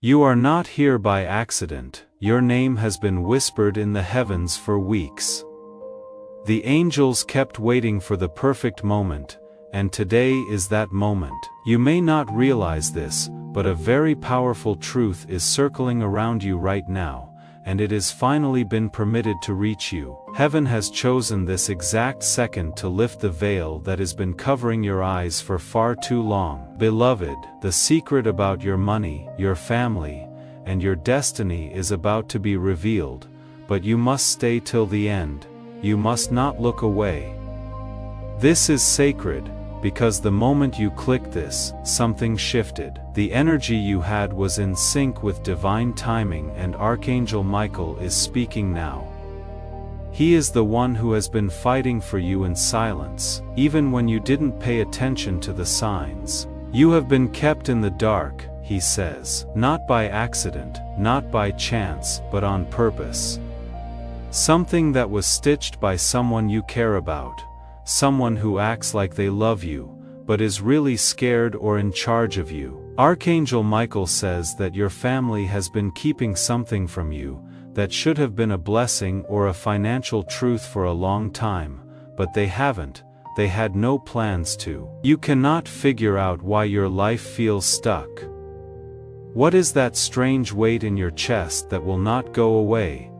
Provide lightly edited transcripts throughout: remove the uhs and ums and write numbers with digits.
You are not here by accident. Your name has been whispered in the heavens for weeks. The angels kept waiting for the perfect moment, and today is that moment. You may not realize this, but a very powerful truth is circling around you right now, and it has finally been permitted to reach you. Heaven has chosen this exact second to lift the veil that has been covering your eyes for far too long. Beloved, the secret about your money, your family, and your destiny is about to be revealed, but you must stay till the end. You must not look away. This is sacred, because the moment you clicked this, something shifted. The energy you had was in sync with divine timing, and Archangel Michael is speaking now. He is the one who has been fighting for you in silence, even when you didn't pay attention to the signs. You have been kept in the dark, he says, not by accident, not by chance, but on purpose. Something that was stitched by someone you care about, someone who acts like they love you, but is really scared or in charge of you. Archangel Michael says that your family has been keeping something from you, that should have been a blessing or a financial truth for a long time, but they haven't, they had no plans to. You cannot figure out why your life feels stuck. What is that strange weight in your chest that will not go away?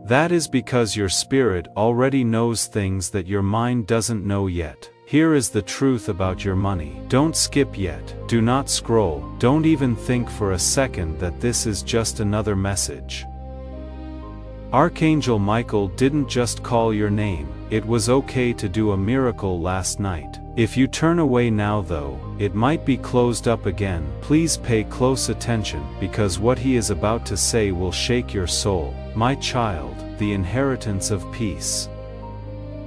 That is because your spirit already knows things that your mind doesn't know yet. Here is the truth about your money. Don't skip yet. Do not scroll. Don't even think for a second that this is just another message. Archangel Michael didn't just call your name. It was okay to do a miracle last night. If you turn away now though, it might be closed up again. Please pay close attention, because what he is about to say will shake your soul. My child, the inheritance of peace.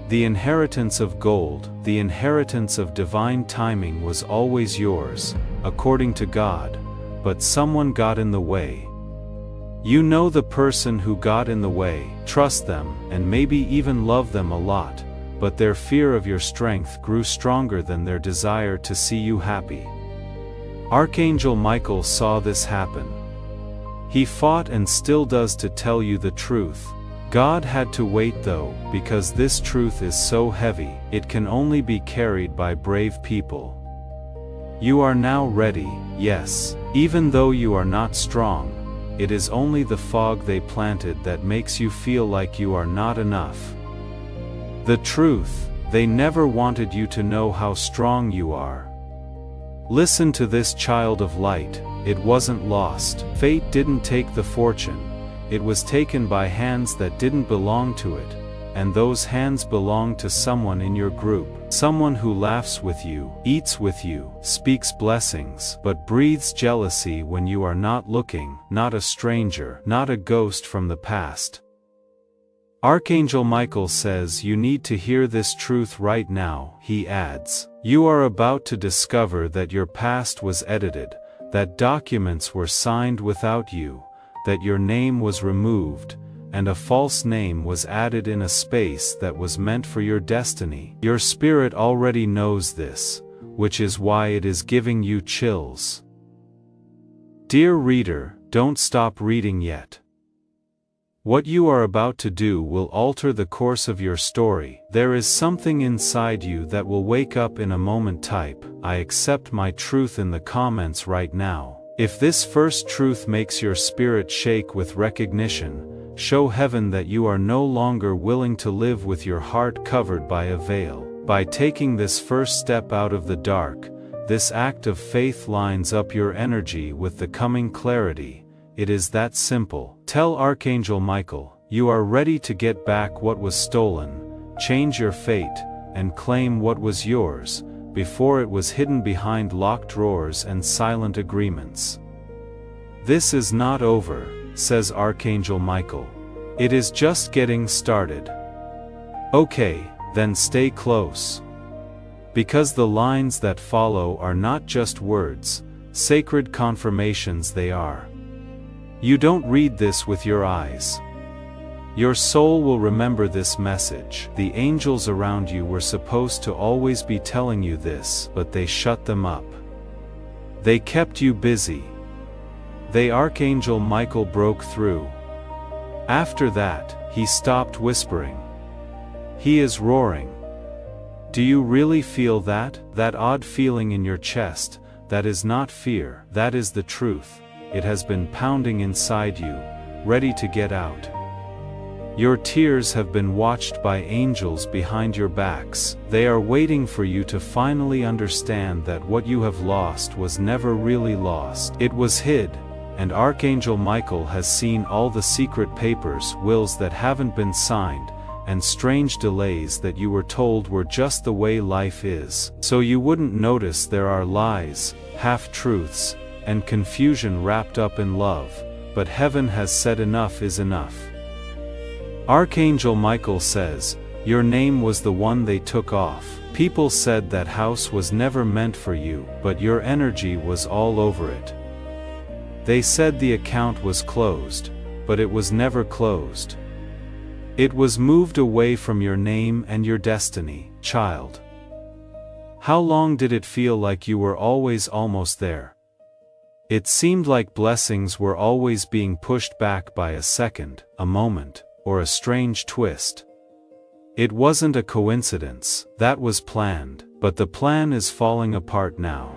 The inheritance of gold, the inheritance of divine timing was always yours, according to God, but someone got in the way. You know the person who got in the way. Trust them, and maybe even love them a lot, but their fear of your strength grew stronger than their desire to see you happy. Archangel Michael saw this happen. He fought and still does to tell you the truth. God had to wait though, because this truth is so heavy, it can only be carried by brave people. You are now ready, yes. Even though you are not strong, it is only the fog they planted that makes you feel like you are not enough. The truth, they never wanted you to know how strong you are. Listen to this, child of light, it wasn't lost. Fate didn't take the fortune. It was taken by hands that didn't belong to it, and those hands belong to someone in your group. Someone who laughs with you, eats with you, speaks blessings, but breathes jealousy when you are not looking. Not a stranger, not a ghost from the past. Archangel Michael says you need to hear this truth right now. He adds, you are about to discover that your past was edited, that documents were signed without you, that your name was removed, and a false name was added in a space that was meant for your destiny. Your spirit already knows this, which is why it is giving you chills. Dear reader, don't stop reading yet. What you are about to do will alter the course of your story. There is something inside you that will wake up in a moment. Type, I accept my truth in the comments right now. If this first truth makes your spirit shake with recognition, show heaven that you are no longer willing to live with your heart covered by a veil. By taking this first step out of the dark, this act of faith lines up your energy with the coming clarity. It is that simple. Tell Archangel Michael, you are ready to get back what was stolen, change your fate, and claim what was yours, before it was hidden behind locked drawers and silent agreements. This is not over, says Archangel Michael. It is just getting started. Okay, then stay close. Because the lines that follow are not just words, sacred confirmations they are. You don't read this with your eyes. Your soul will remember this message. The angels around you were supposed to always be telling you this, but they shut them up. They kept you busy. The Archangel Michael broke through. After that, he stopped whispering. He is roaring. Do you really feel that? That odd feeling in your chest? That is not fear. That is the truth. It has been pounding inside you, ready to get out. Your tears have been watched by angels behind your backs. They are waiting for you to finally understand that what you have lost was never really lost. It was hid, and Archangel Michael has seen all the secret papers, wills that haven't been signed, and strange delays that you were told were just the way life is. So you wouldn't notice there are lies, half-truths, and confusion wrapped up in love, but heaven has said enough is enough. Archangel Michael says, your name was the one they took off. People said that house was never meant for you, but your energy was all over it. They said the account was closed, but it was never closed. It was moved away from your name and your destiny, child. How long did it feel like you were always almost there? It seemed like blessings were always being pushed back by a second, a moment, or a strange twist. It wasn't a coincidence, that was planned, but the plan is falling apart now.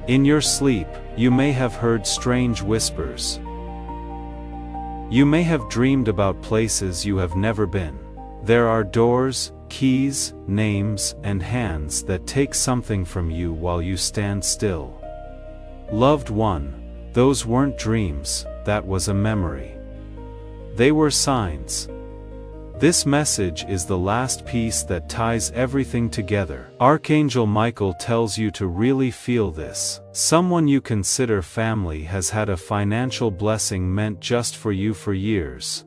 In your sleep, you may have heard strange whispers. You may have dreamed about places you have never been. There are doors, keys, names, and hands that take something from you while you stand still. Loved one, those weren't dreams, that was a memory. They were signs. This message is the last piece that ties everything together. Archangel Michael tells you to really feel this. Someone you consider family has had a financial blessing meant just for you for years.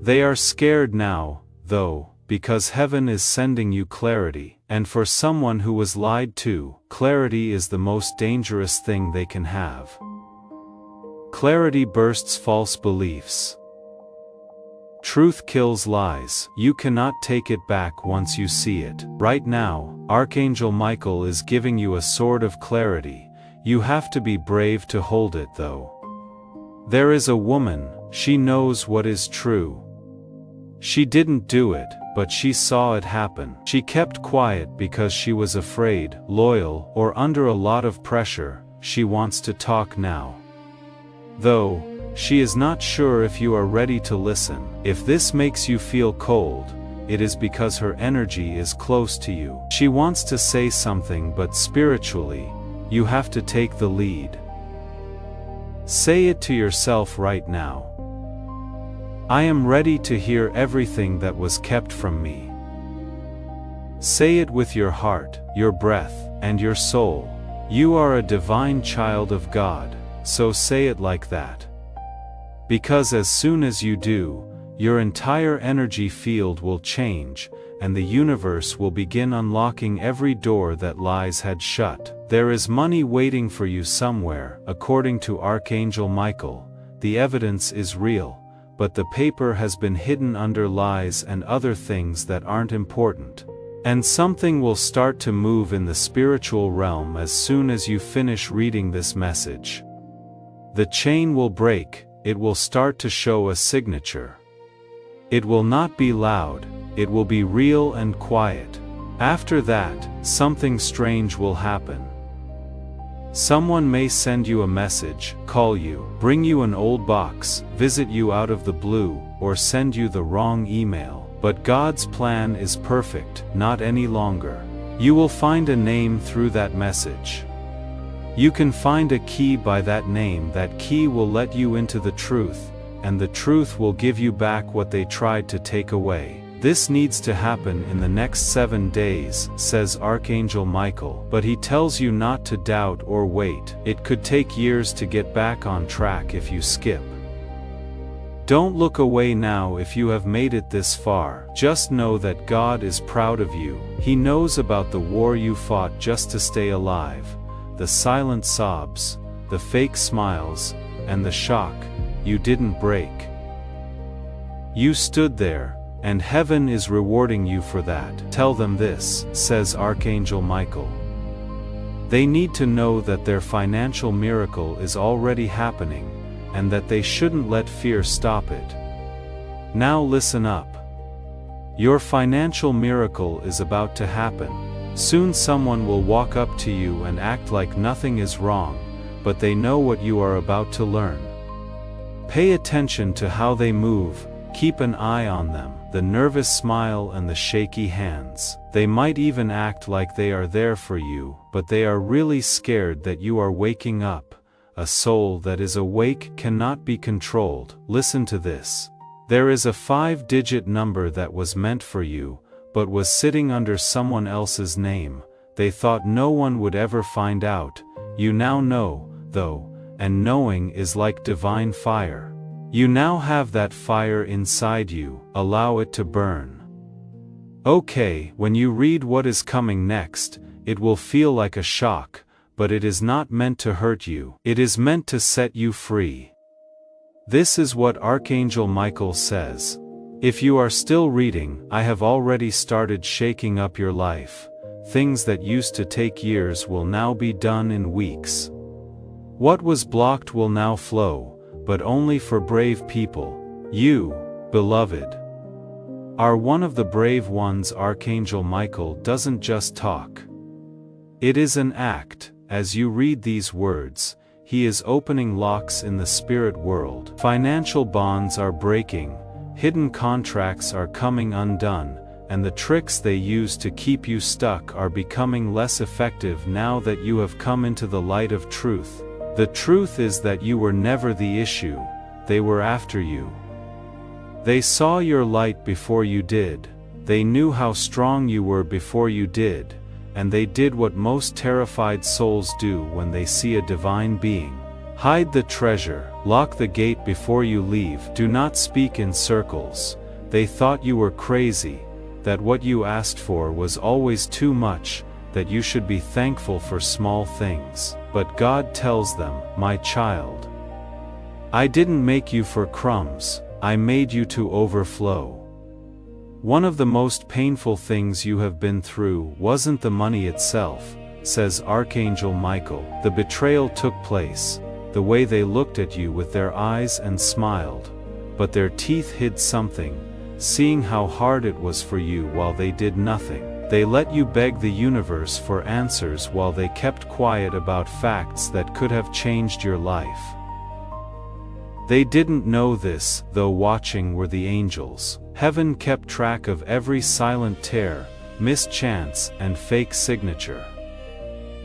They are scared now, though, because heaven is sending you clarity, and for someone who was lied to, clarity is the most dangerous thing they can have. Clarity bursts false beliefs. Truth kills lies. You cannot take it back once you see it. Right now, Archangel Michael is giving you a sword of clarity. You have to be brave to hold it though. There is a woman, she knows what is true. She didn't do it, but she saw it happen. She kept quiet because she was afraid, loyal, or under a lot of pressure. She wants to talk now. Though, she is not sure if you are ready to listen. If this makes you feel cold, it is because her energy is close to you. She wants to say something, but spiritually, you have to take the lead. Say it to yourself right now. I am ready to hear everything that was kept from me. Say it with your heart, your breath, and your soul. You are a divine child of God, so say it like that. Because as soon as you do, your entire energy field will change, and the universe will begin unlocking every door that lies had shut. There is money waiting for you somewhere, according to Archangel Michael. The evidence is real, but the paper has been hidden under lies and other things that aren't important. And something will start to move in the spiritual realm as soon as you finish reading this message. The chain will break. It will start to show a signature. It will not be loud, it will be real and quiet. After that, something strange will happen. Someone may send you a message, call you, bring you an old box, visit you out of the blue, or send you the wrong email. But God's plan is perfect, not any longer. You will find a name through that message. You can find a key by that name. That key will let you into the truth, and the truth will give you back what they tried to take away. This needs to happen in the next 7 days, says Archangel Michael, but he tells you not to doubt or wait. It could take years to get back on track if you skip. Don't look away now if you have made it this far. Just know that God is proud of you. He knows about the war you fought just to stay alive. The silent sobs, the fake smiles, and the shock. You didn't break. You stood there, and heaven is rewarding you for that. Tell them this, says Archangel Michael. They need to know that their financial miracle is already happening, and that they shouldn't let fear stop it. Now listen up. Your financial miracle is about to happen. Soon someone will walk up to you and act like nothing is wrong, but they know what you are about to learn. Pay attention to how they move, keep an eye on them, the nervous smile and the shaky hands. They might even act like they are there for you, but they are really scared that you are waking up. A soul that is awake cannot be controlled. Listen to this. There is a 5-digit number that was meant for you, but was sitting under someone else's name. They thought no one would ever find out. You now know, though, and knowing is like divine fire. You now have that fire inside you, allow it to burn. Okay, when you read what is coming next, it will feel like a shock, but it is not meant to hurt you. It is meant to set you free. This is what Archangel Michael says. If you are still reading, I have already started shaking up your life. Things that used to take years will now be done in weeks. What was blocked will now flow, but only for brave people. You, beloved, are one of the brave ones. Archangel Michael doesn't just talk. It is an act. As you read these words, he is opening locks in the spirit world. Financial bonds are breaking, hidden contracts are coming undone, and the tricks they use to keep you stuck are becoming less effective now that you have come into the light of truth. The truth is that you were never the issue, they were after you. They saw your light before you did, they knew how strong you were before you did, and they did what most terrified souls do when they see a divine being. Hide the treasure, lock the gate before you leave, do not speak in circles. They thought you were crazy, that what you asked for was always too much, that you should be thankful for small things. But God tells them, my child, I didn't make you for crumbs, I made you to overflow. One of the most painful things you have been through wasn't the money itself, says Archangel Michael. The betrayal took place, the way they looked at you with their eyes and smiled, but their teeth hid something, seeing how hard it was for you while they did nothing. They let you beg the universe for answers while they kept quiet about facts that could have changed your life. They didn't know this, though watching were the angels. Heaven kept track of every silent tear, mischance, and fake signature.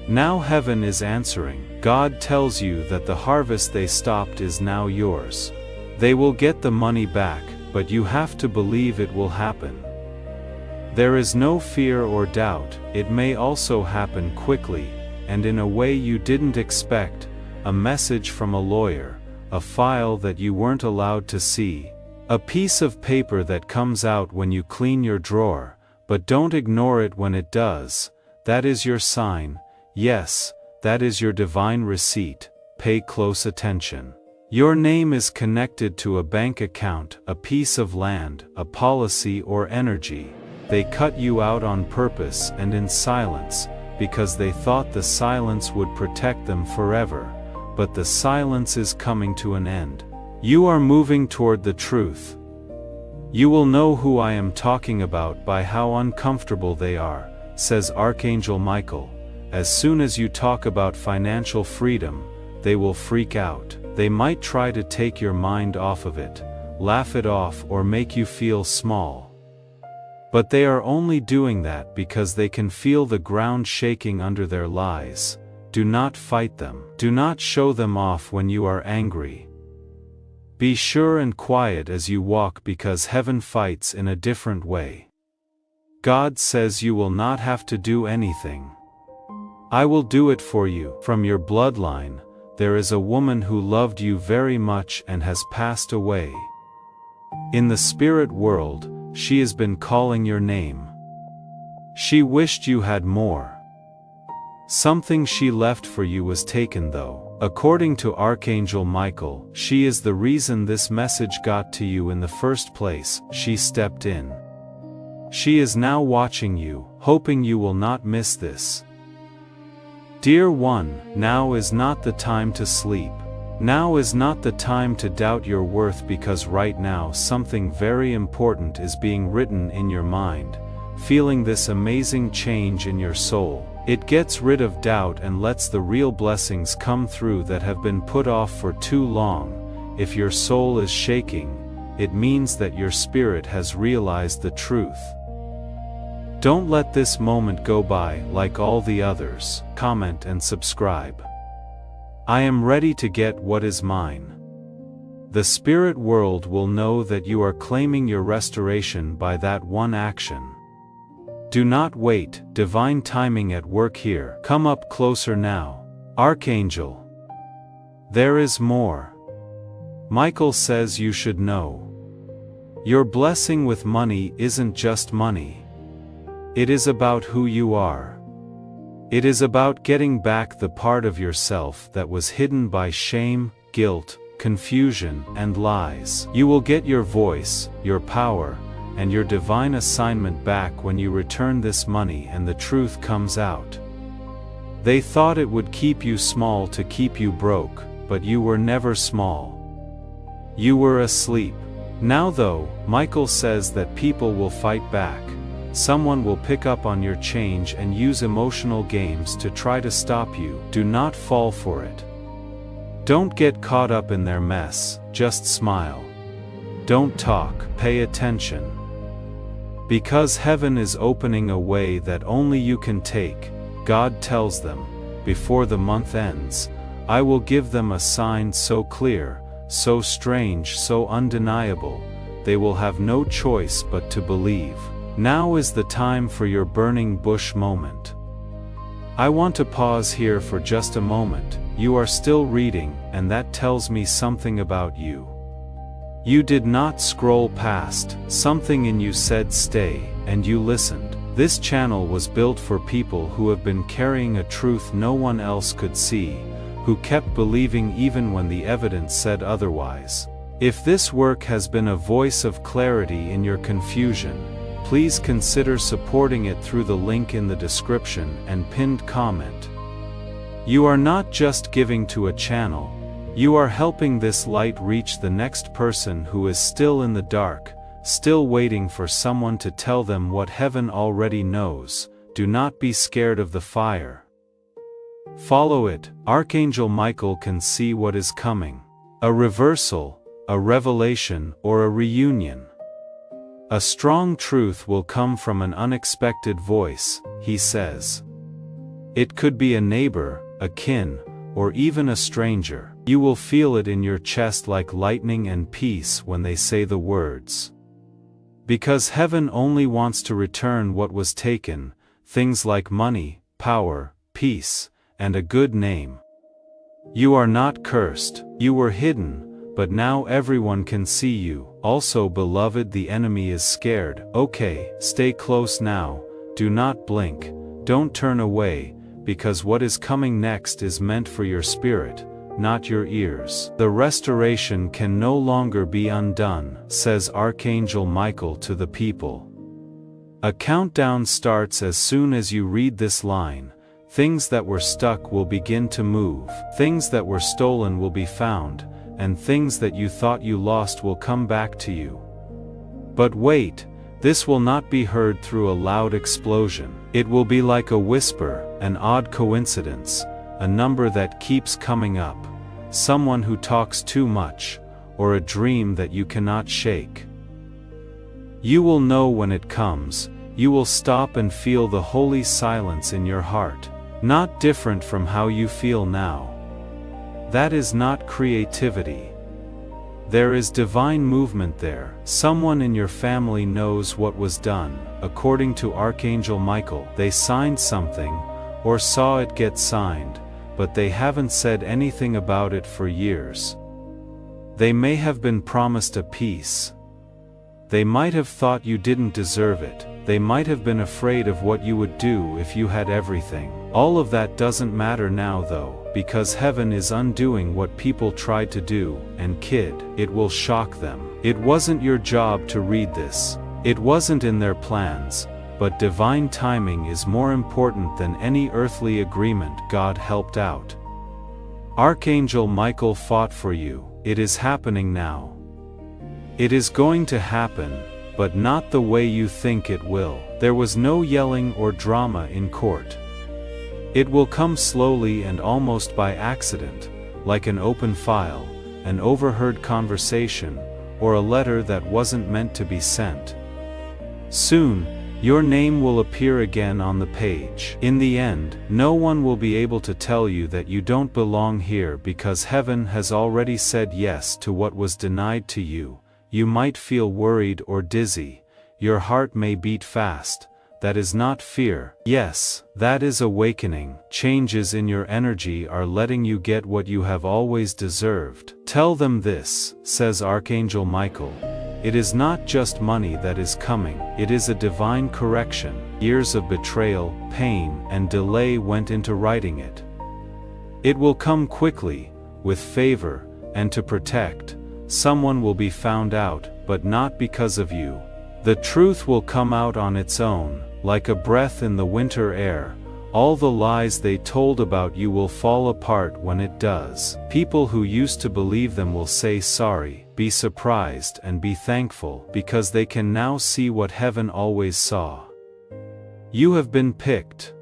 Now heaven is answering. God tells you that the harvest they stopped is now yours. They will get the money back, but you have to believe it will happen. There is no fear or doubt. It may also happen quickly, and in a way you didn't expect. A message from a lawyer, a file that you weren't allowed to see, a piece of paper that comes out when you clean your drawer, but don't ignore it when it does. That is your sign. Yes, that is your divine receipt. Pay close attention. Your name is connected to a bank account, a piece of land, a policy or energy. They cut you out on purpose and in silence, because they thought the silence would protect them forever. But the silence is coming to an end. You are moving toward the truth. You will know who I am talking about by how uncomfortable they are, says Archangel Michael. As soon as you talk about financial freedom, they will freak out. They might try to take your mind off of it, laugh it off, or make you feel small. But they are only doing that because they can feel the ground shaking under their lies. Do not fight them. Do not show them off when you are angry. Be sure and quiet as you walk, because heaven fights in a different way. God says you will not have to do anything. I will do it for you. From your bloodline, there is a woman who loved you very much and has passed away. In the spirit world, she has been calling your name. She wished you had more. Something she left for you was taken, though. According to Archangel Michael, she is the reason this message got to you in the first place. She stepped in. She is now watching you, hoping you will not miss this. Dear one, now is not the time to sleep. Now is not the time to doubt your worth, because right now something very important is being written in your mind. Feeling this amazing change in your soul, it gets rid of doubt and lets the real blessings come through that have been put off for too long. If your soul is shaking, it means that your spirit has realized the truth. Don't let this moment go by like all the others. Comment and subscribe. I am ready to get what is mine. The spirit world will know that you are claiming your restoration by that one action. Do not wait, divine timing at work here. Come up closer now. Archangel. There is more. Michael says you should know. Your blessing with money isn't just money. It is about who you are. It is about getting back the part of yourself that was hidden by shame, guilt, confusion, and lies. You will get your voice, your power, and your divine assignment back when you return this money and the truth comes out. They thought it would keep you small to keep you broke, but you were never small. You were asleep. Now though, Michael says that people will fight back. Someone will pick up on your change and use emotional games to try to stop you. Do not fall for it. Don't get caught up in their mess, just smile. Don't talk, pay attention. Because heaven is opening a way that only you can take, God tells them, before the month ends, I will give them a sign so clear, so strange, so undeniable, they will have no choice but to believe. Now is the time for your burning bush moment. I want to pause here for just a moment. You are still reading, and that tells me something about you. You did not scroll past. Something in you said stay, and you listened. This channel was built for people who have been carrying a truth no one else could see, who kept believing even when the evidence said otherwise. If this work has been a voice of clarity in your confusion, please consider supporting it through the link in the description and pinned comment. You are not just giving to a channel, you are helping this light reach the next person who is still in the dark, still waiting for someone to tell them what heaven already knows. Do not be scared of the fire. Follow it. Archangel Michael can see what is coming. A reversal, a revelation, or a reunion. A strong truth will come from an unexpected voice, he says. It could be a neighbor, a kin, or even a stranger. You will feel it in your chest like lightning and peace when they say the words. Because heaven only wants to return what was taken, things like money, power, peace, and a good name. You are not cursed, you were hidden, but now everyone can see you. Also, beloved, the enemy is scared. Okay, stay close now, do not blink, don't turn away, because what is coming next is meant for your spirit, not your ears. The restoration can no longer be undone, says Archangel Michael to the people. A countdown starts as soon as you read this line. Things that were stuck will begin to move, things that were stolen will be found, and things that you thought you lost will come back to you. But wait, this will not be heard through a loud explosion. It will be like a whisper, an odd coincidence, a number that keeps coming up, someone who talks too much, or a dream that you cannot shake. You will know when it comes. You will stop and feel the holy silence in your heart, not different from how you feel now. That is not creativity. There is divine movement there. Someone in your family knows what was done. According to Archangel Michael, they signed something, or saw it get signed, but they haven't said anything about it for years. They may have been promised a peace. They might have thought you didn't deserve it. They might have been afraid of what you would do if you had everything. All of that doesn't matter now though, because heaven is undoing what people tried to do, and kid, it will shock them. It wasn't your job to read this. It wasn't in their plans, but divine timing is more important than any earthly agreement. God helped out. Archangel Michael fought for you. It is happening now. It is going to happen, but not the way you think it will. There was no yelling or drama in court. It will come slowly and almost by accident, like an open file, an overheard conversation, or a letter that wasn't meant to be sent. Soon, your name will appear again on the page. In the end, no one will be able to tell you that you don't belong here because heaven has already said yes to what was denied to you. You might feel worried or dizzy. Your heart may beat fast. That is not fear. Yes, that is awakening. Changes in your energy are letting you get what you have always deserved. Tell them this, says Archangel Michael. It is not just money that is coming, it is a divine correction. Years of betrayal, pain, and delay went into writing it. It will come quickly, with favor, and to protect. Someone will be found out, but not because of you. The truth will come out on its own, like a breath in the winter air. All the lies they told about you will fall apart when it does. People who used to believe them will say sorry, be surprised and be thankful because they can now see what heaven always saw. You have been picked.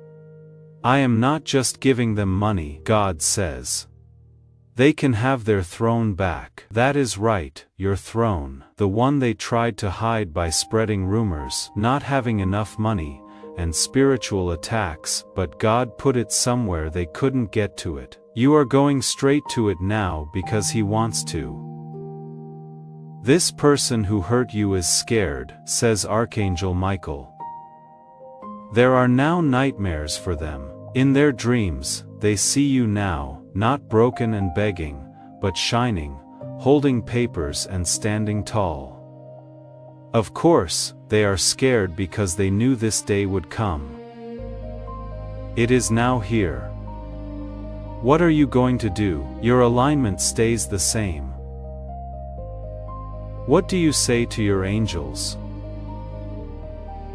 I am not just giving them money, God says. They can have their throne back. That is right, your throne. The one they tried to hide by spreading rumors, not having enough money, and spiritual attacks, but God put it somewhere they couldn't get to it. You are going straight to it now because He wants to. This person who hurt you is scared, says Archangel Michael. There are now nightmares for them. In their dreams, they see you now, not broken and begging, but shining, holding papers and standing tall. Of course, they are scared because they knew this day would come. It is now here. What are you going to do? Your alignment stays the same. What do you say to your angels?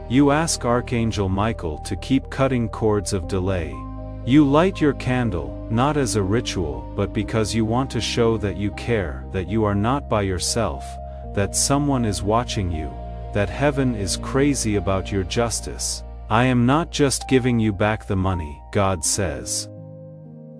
You ask Archangel Michael to keep cutting cords of delay. You light your candle, not as a ritual, but because you want to show that you care, that you are not by yourself, that someone is watching you, that heaven is crazy about your justice. I am not just giving you back the money, God says.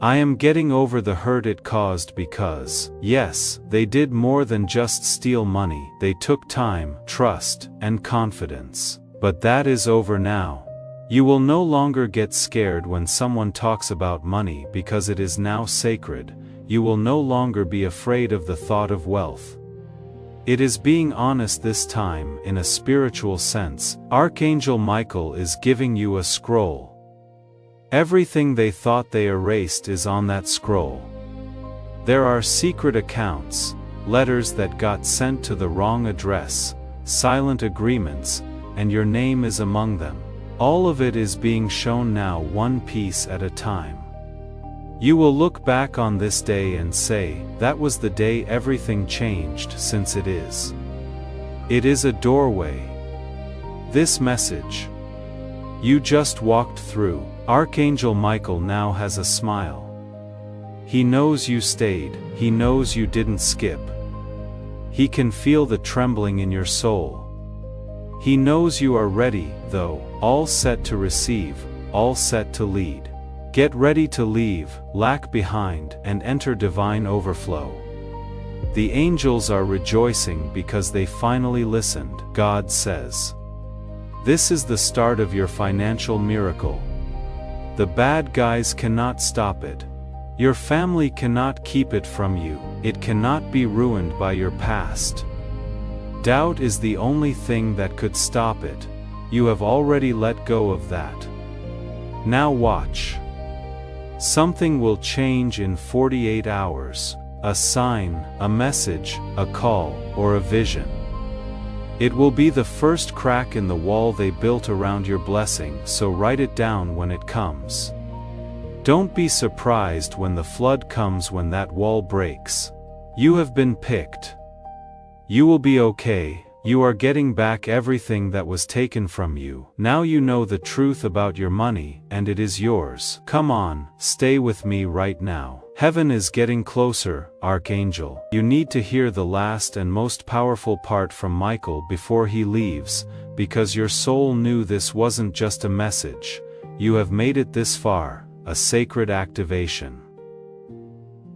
I am getting over the hurt it caused because, yes, they did more than just steal money. They took time, trust, and confidence. But that is over now. You will no longer get scared when someone talks about money because it is now sacred. You will no longer be afraid of the thought of wealth. It is being honest this time in a spiritual sense. Archangel Michael is giving you a scroll. Everything they thought they erased is on that scroll. There are secret accounts, letters that got sent to the wrong address, silent agreements, and your name is among them. All of it is being shown now, one piece at a time. You will look back on this day and say, that was the day everything changed, since it is. It is a doorway. This message you just walked through. Archangel Michael now has a smile. He knows you stayed, he knows you didn't skip. He can feel the trembling in your soul. He knows you are ready, though, all set to receive, all set to lead. Get ready to leave, lack behind, and enter divine overflow. The angels are rejoicing because they finally listened, God says. This is the start of your financial miracle. The bad guys cannot stop it. Your family cannot keep it from you. It cannot be ruined by your past. Doubt is the only thing that could stop it. You have already let go of that. Now watch. Something will change in 48 hours. A sign, a message, a call, or a vision. It will be the first crack in the wall they built around your blessing, so write it down when it comes. Don't be surprised when the flood comes, when that wall breaks. You have been picked. You will be okay. You are getting back everything that was taken from you. Now you know the truth about your money, and it is yours. Come on, stay with me right now. Heaven is getting closer, Archangel. You need to hear the last and most powerful part from Michael before he leaves, because your soul knew this wasn't just a message. You have made it this far, a sacred activation.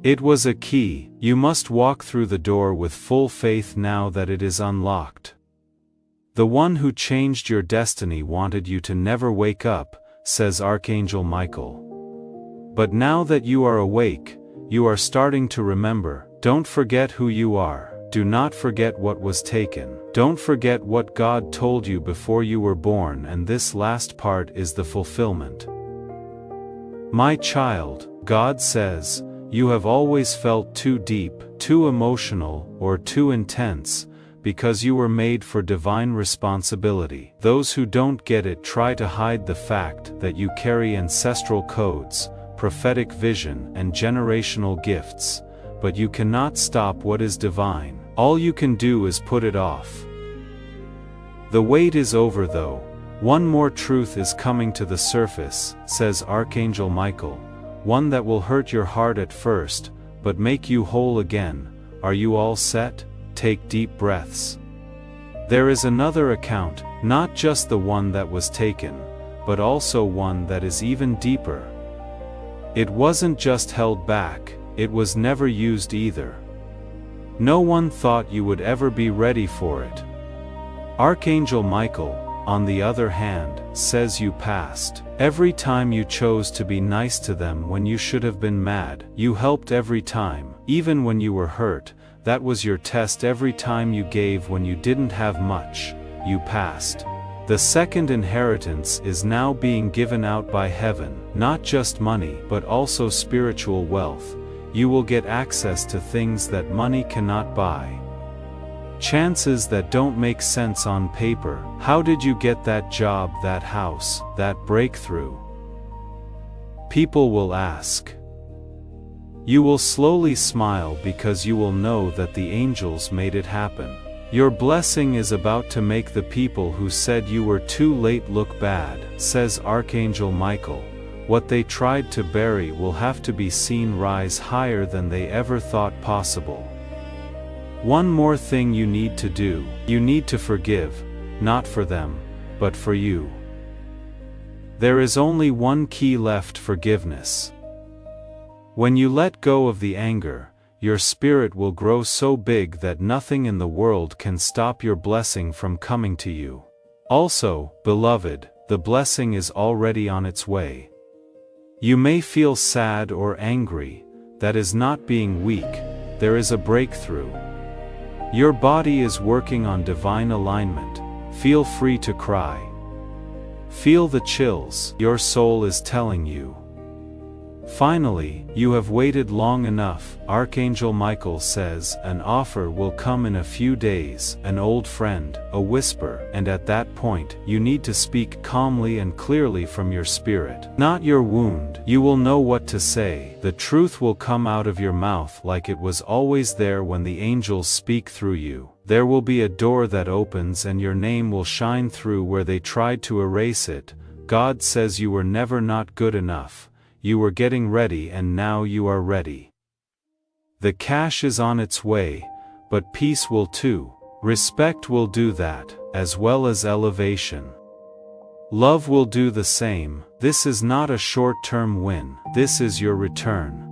It was a key. You must walk through the door with full faith now that it is unlocked. The one who changed your destiny wanted you to never wake up, says Archangel Michael. But now that you are awake, you are starting to remember. Don't forget who you are. Do not forget what was taken. Don't forget what God told you before you were born, and this last part is the fulfillment. My child, God says, you have always felt too deep, too emotional, or too intense, because you were made for divine responsibility. Those who don't get it try to hide the fact that you carry ancestral codes, prophetic vision, and generational gifts, but you cannot stop what is divine. All you can do is put it off. The wait is over though. One more truth is coming to the surface, says Archangel Michael. One that will hurt your heart at first, but make you whole again. Are you all set? Take deep breaths. There is another account, not just the one that was taken, but also one that is even deeper. It wasn't just held back, it was never used either. No one thought you would ever be ready for it. Archangel Michael, on the other hand, says you passed. Every time you chose to be nice to them when you should have been mad. You helped every time, even when you were hurt. That was your test. Every time you gave when you didn't have much, you passed. The second inheritance is now being given out by heaven, not just money, but also spiritual wealth. You will get access to things that money cannot buy. Chances that don't make sense on paper. How did you get that job, that house, that breakthrough? People will ask. You will slowly smile because you will know that the angels made it happen. Your blessing is about to make the people who said you were too late look bad, says Archangel Michael. What they tried to bury will have to be seen rise higher than they ever thought possible. One more thing you need to do. You need to forgive, not for them, but for you. There is only one key left: forgiveness. When you let go of the anger, your spirit will grow so big that nothing in the world can stop your blessing from coming to you. Also, beloved, the blessing is already on its way. You may feel sad or angry. That is not being weak. There is a breakthrough. Your body is working on divine alignment. Feel free to cry. Feel the chills. Your soul is telling you. Finally, you have waited long enough. Archangel Michael says an offer will come in a few days, an old friend, a whisper, and at that point, you need to speak calmly and clearly from your spirit, not your wound. You will know what to say. The truth will come out of your mouth like it was always there when the angels speak through you. There will be a door that opens and your name will shine through where they tried to erase it. God says you were never not good enough. You were getting ready and now you are ready. The cash is on its way, but peace will too. Respect will do that, as well as elevation. Love will do the same. This is not a short-term win. This is your return.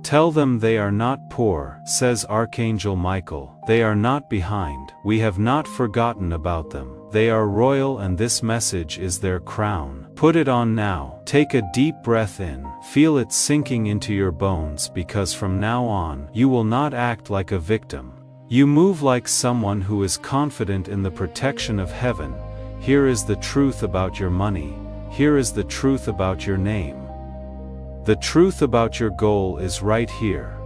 Tell them they are not poor, says Archangel Michael. They are not behind. We have not forgotten about them. They are royal and this message is their crown. Put it on now. Take a deep breath in. Feel it sinking into your bones because from now on, you will not act like a victim. You move like someone who is confident in the protection of heaven. Here is the truth about your money. Here is the truth about your name. The truth about your goal is right here.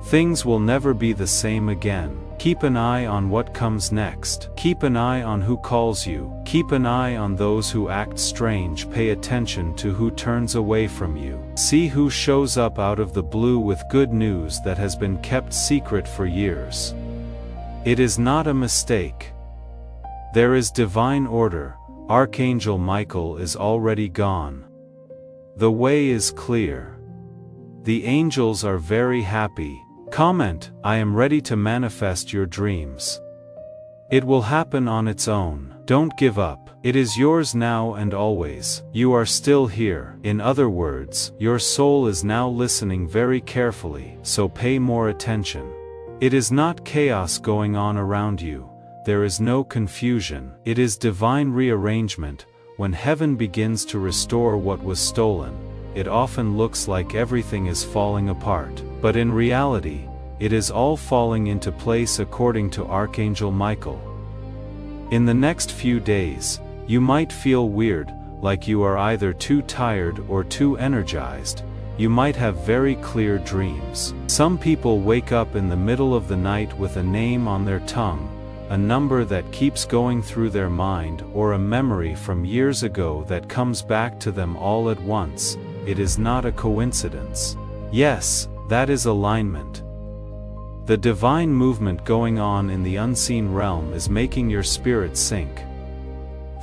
Things will never be the same again. Keep an eye on what comes next. Keep an eye on who calls you. Keep an eye on those who act strange. Pay attention to who turns away from you. See who shows up out of the blue with good news that has been kept secret for years. It is not a mistake. There is divine order. Archangel Michael is already gone. The way is clear. The angels are very happy. Comment, I am ready to manifest your dreams. It will happen on its own. Don't give up. It is yours now and always. You are still here. In other words, your soul is now listening very carefully, so pay more attention. It is not chaos going on around you. There is no confusion. It is divine rearrangement. When heaven begins to restore what was stolen, it often looks like everything is falling apart. But in reality, it is all falling into place according to Archangel Michael. In the next few days, you might feel weird, like you are either too tired or too energized. You might have very clear dreams. Some people wake up in the middle of the night with a name on their tongue, a number that keeps going through their mind, or a memory from years ago that comes back to them all at once. It is not a coincidence. Yes, that is alignment. The divine movement going on in the unseen realm is making your spirit sync.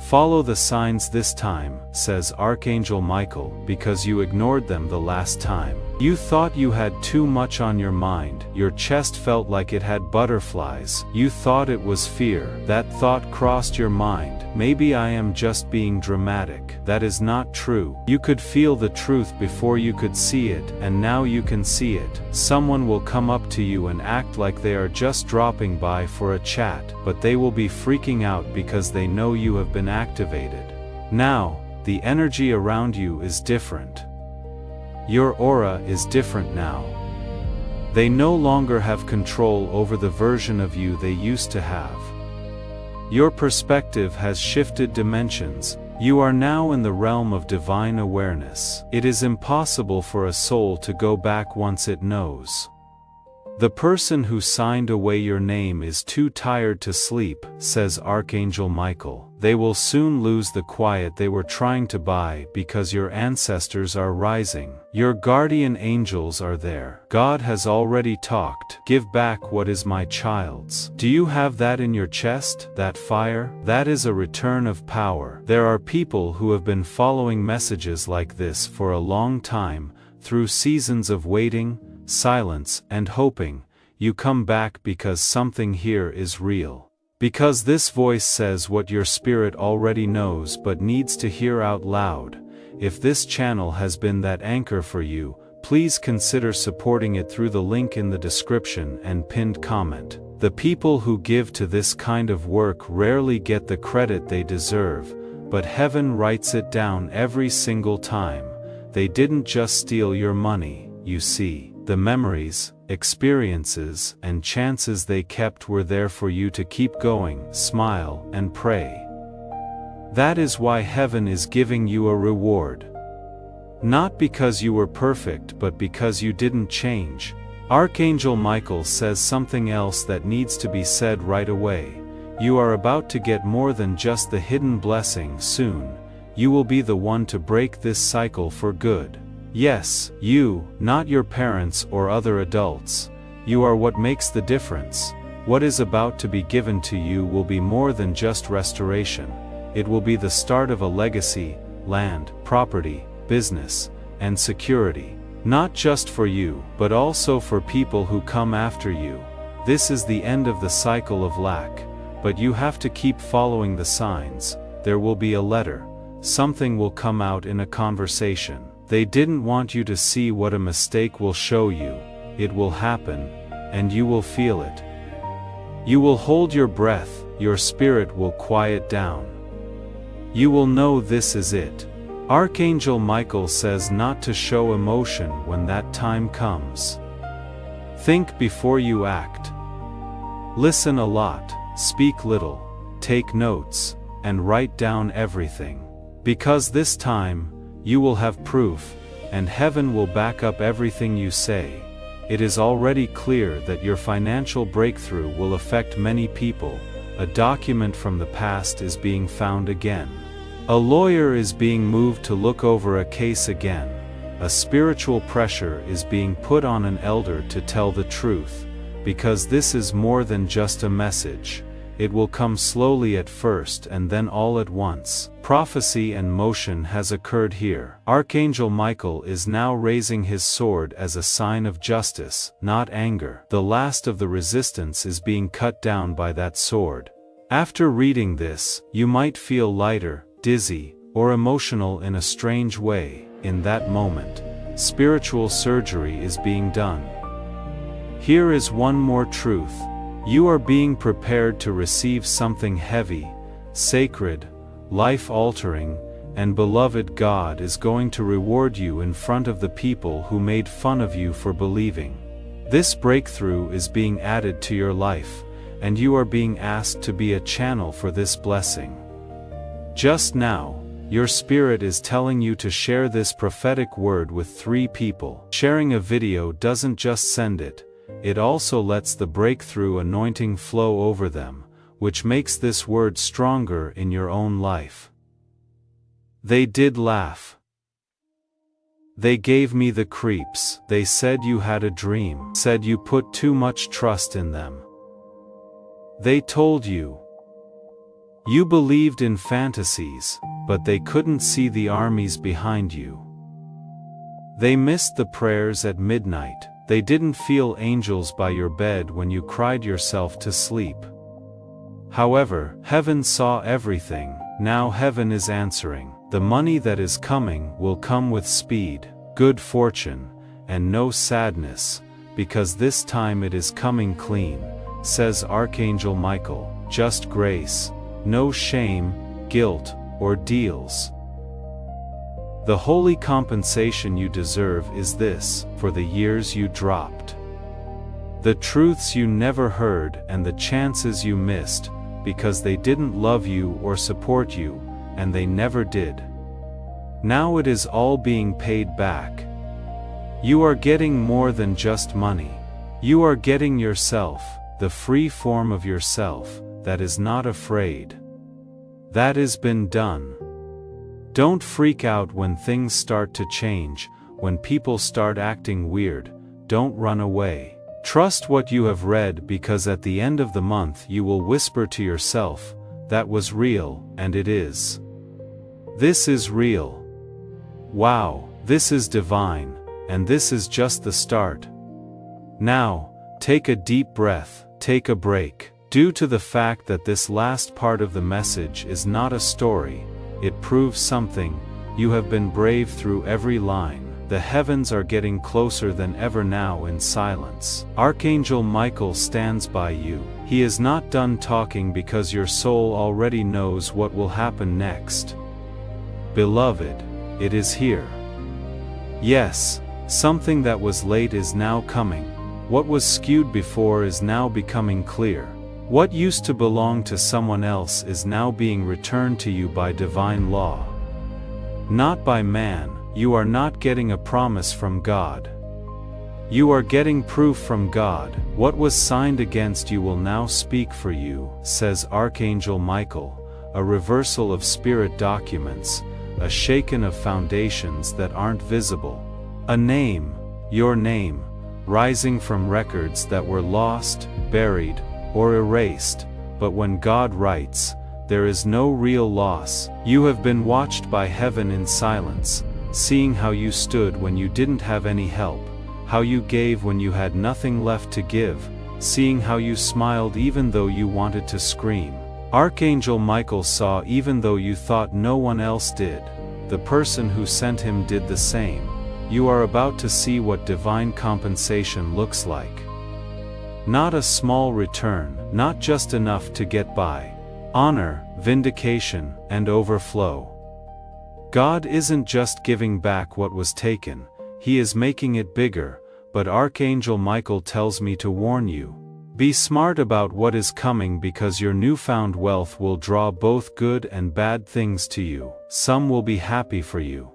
Follow the signs this time, says Archangel Michael, because you ignored them the last time. You thought you had too much on your mind. Your chest felt like it had butterflies. You thought it was fear. That thought crossed your mind. Maybe I am just being dramatic. That is not true. You could feel the truth before you could see it, and now you can see it. Someone will come up to you and act like they are just dropping by for a chat, but they will be freaking out because they know you have been activated. Now, the energy around you is different. Your aura is different now. They no longer have control over the version of you they used to have. Your perspective has shifted dimensions. You are now in the realm of divine awareness. It is impossible for a soul to go back once it knows. The person who signed away your name is too tired to sleep, says Archangel Michael. They will soon lose the quiet they were trying to buy because your ancestors are rising. Your guardian angels are there. God has already talked. Give back what is my child's. Do you have that in your chest, that fire? That is a return of power. There are people who have been following messages like this for a long time, through seasons of waiting, silence, and hoping. You come back because something here is real. Because this voice says what your spirit already knows but needs to hear out loud. If this channel has been that anchor for you, please consider supporting it through the link in the description and pinned comment. The people who give to this kind of work rarely get the credit they deserve, but heaven writes it down every single time. They didn't just steal your money, you see. The memories, experiences, and chances they kept were there for you to keep going, smile, and pray. That is why heaven is giving you a reward. Not because you were perfect but because you didn't change. Archangel Michael says something else that needs to be said right away. You are about to get more than just the hidden blessing soon. You will be the one to break this cycle for good. Yes, you, not your parents or other adults. You are what makes the difference. What is about to be given to you will be more than just restoration. It will be the start of a legacy, land, property, business, and security. Not just for you, but also for people who come after you. This is the end of the cycle of lack. But you have to keep following the signs. There will be a letter. Something will come out in a conversation. They didn't want you to see what a mistake will show you. It will happen, and you will feel it. You will hold your breath, your spirit will quiet down. You will know this is it. Archangel Michael says not to show emotion when that time comes. Think before you act. Listen a lot, speak little, take notes, and write down everything. Because this time, you will have proof, and heaven will back up everything you say. It is already clear that your financial breakthrough will affect many people. A document from the past is being found again. A lawyer is being moved to look over a case again. A spiritual pressure is being put on an elder to tell the truth. because this is more than just a message. It will come slowly at first and then all at once. Prophecy and motion has occurred here. Archangel Michael is now raising his sword as a sign of justice, not anger. The last of the resistance is being cut down by that sword. After reading this, you might feel lighter, dizzy, or emotional in a strange way. In that moment, spiritual surgery is being done. Here is one more truth. You are being prepared to receive something heavy, sacred, life-altering, and beloved. God is going to reward you in front of the people who made fun of you for believing. This breakthrough is being added to your life, and you are being asked to be a channel for this blessing. Just now, your spirit is telling you to share this prophetic word with 3 people. Sharing a video doesn't just send it, it also lets the breakthrough anointing flow over them, which makes this word stronger in your own life. They did laugh. They gave me the creeps. They said you had a dream. Said you put too much trust in them. They told you. You believed in fantasies, but they couldn't see the armies behind you. They missed the prayers at midnight. They didn't feel angels by your bed when you cried yourself to sleep. However, heaven saw everything. Now heaven is answering. The money that is coming will come with speed, good fortune, and no sadness, because this time it is coming clean, says Archangel Michael. Just grace, no shame, guilt, or deals. The holy compensation you deserve is this: for the years you dropped, the truths you never heard, and the chances you missed, because they didn't love you or support you, and they never did. Now it is all being paid back. You are getting more than just money. You are getting yourself, the free form of yourself, that is not afraid. That has been done. Don't freak out when things start to change, when people start acting weird. Don't run away. Trust what you have read, because at the end of the month you will whisper to yourself, that was real, and it is. This is real. Wow, this is divine, and this is just the start. Now, take a deep breath, take a break. Due to the fact that this last part of the message is not a story, it proves something. You have been brave through every line. The heavens are getting closer than ever now in silence. Archangel Michael stands by you. He is not done talking because your soul already knows what will happen next. Beloved, it is here. Yes, something that was late is now coming. What was skewed before is now becoming clear. What used to belong to someone else is now being returned to you by divine law. Not by man. You are not getting a promise from God. You are getting proof from God. What was signed against you will now speak for you, says Archangel Michael. A reversal of spirit documents, a shaking of foundations that aren't visible. A name, your name, rising from records that were lost, buried, or erased. But when God writes, there is no real loss. You have been watched by heaven in silence, seeing how you stood when you didn't have any help, how you gave when you had nothing left to give, seeing how you smiled even though you wanted to scream. Archangel Michael saw even though you thought no one else did. The person who sent him did the same. You are about to see what divine compensation looks like. Not a small return, not just enough to get by. Honor, vindication, and overflow. God isn't just giving back what was taken, He is making it bigger. But Archangel Michael tells me to warn you. Be smart about what is coming, because your newfound wealth will draw both good and bad things to you. Some will be happy for you.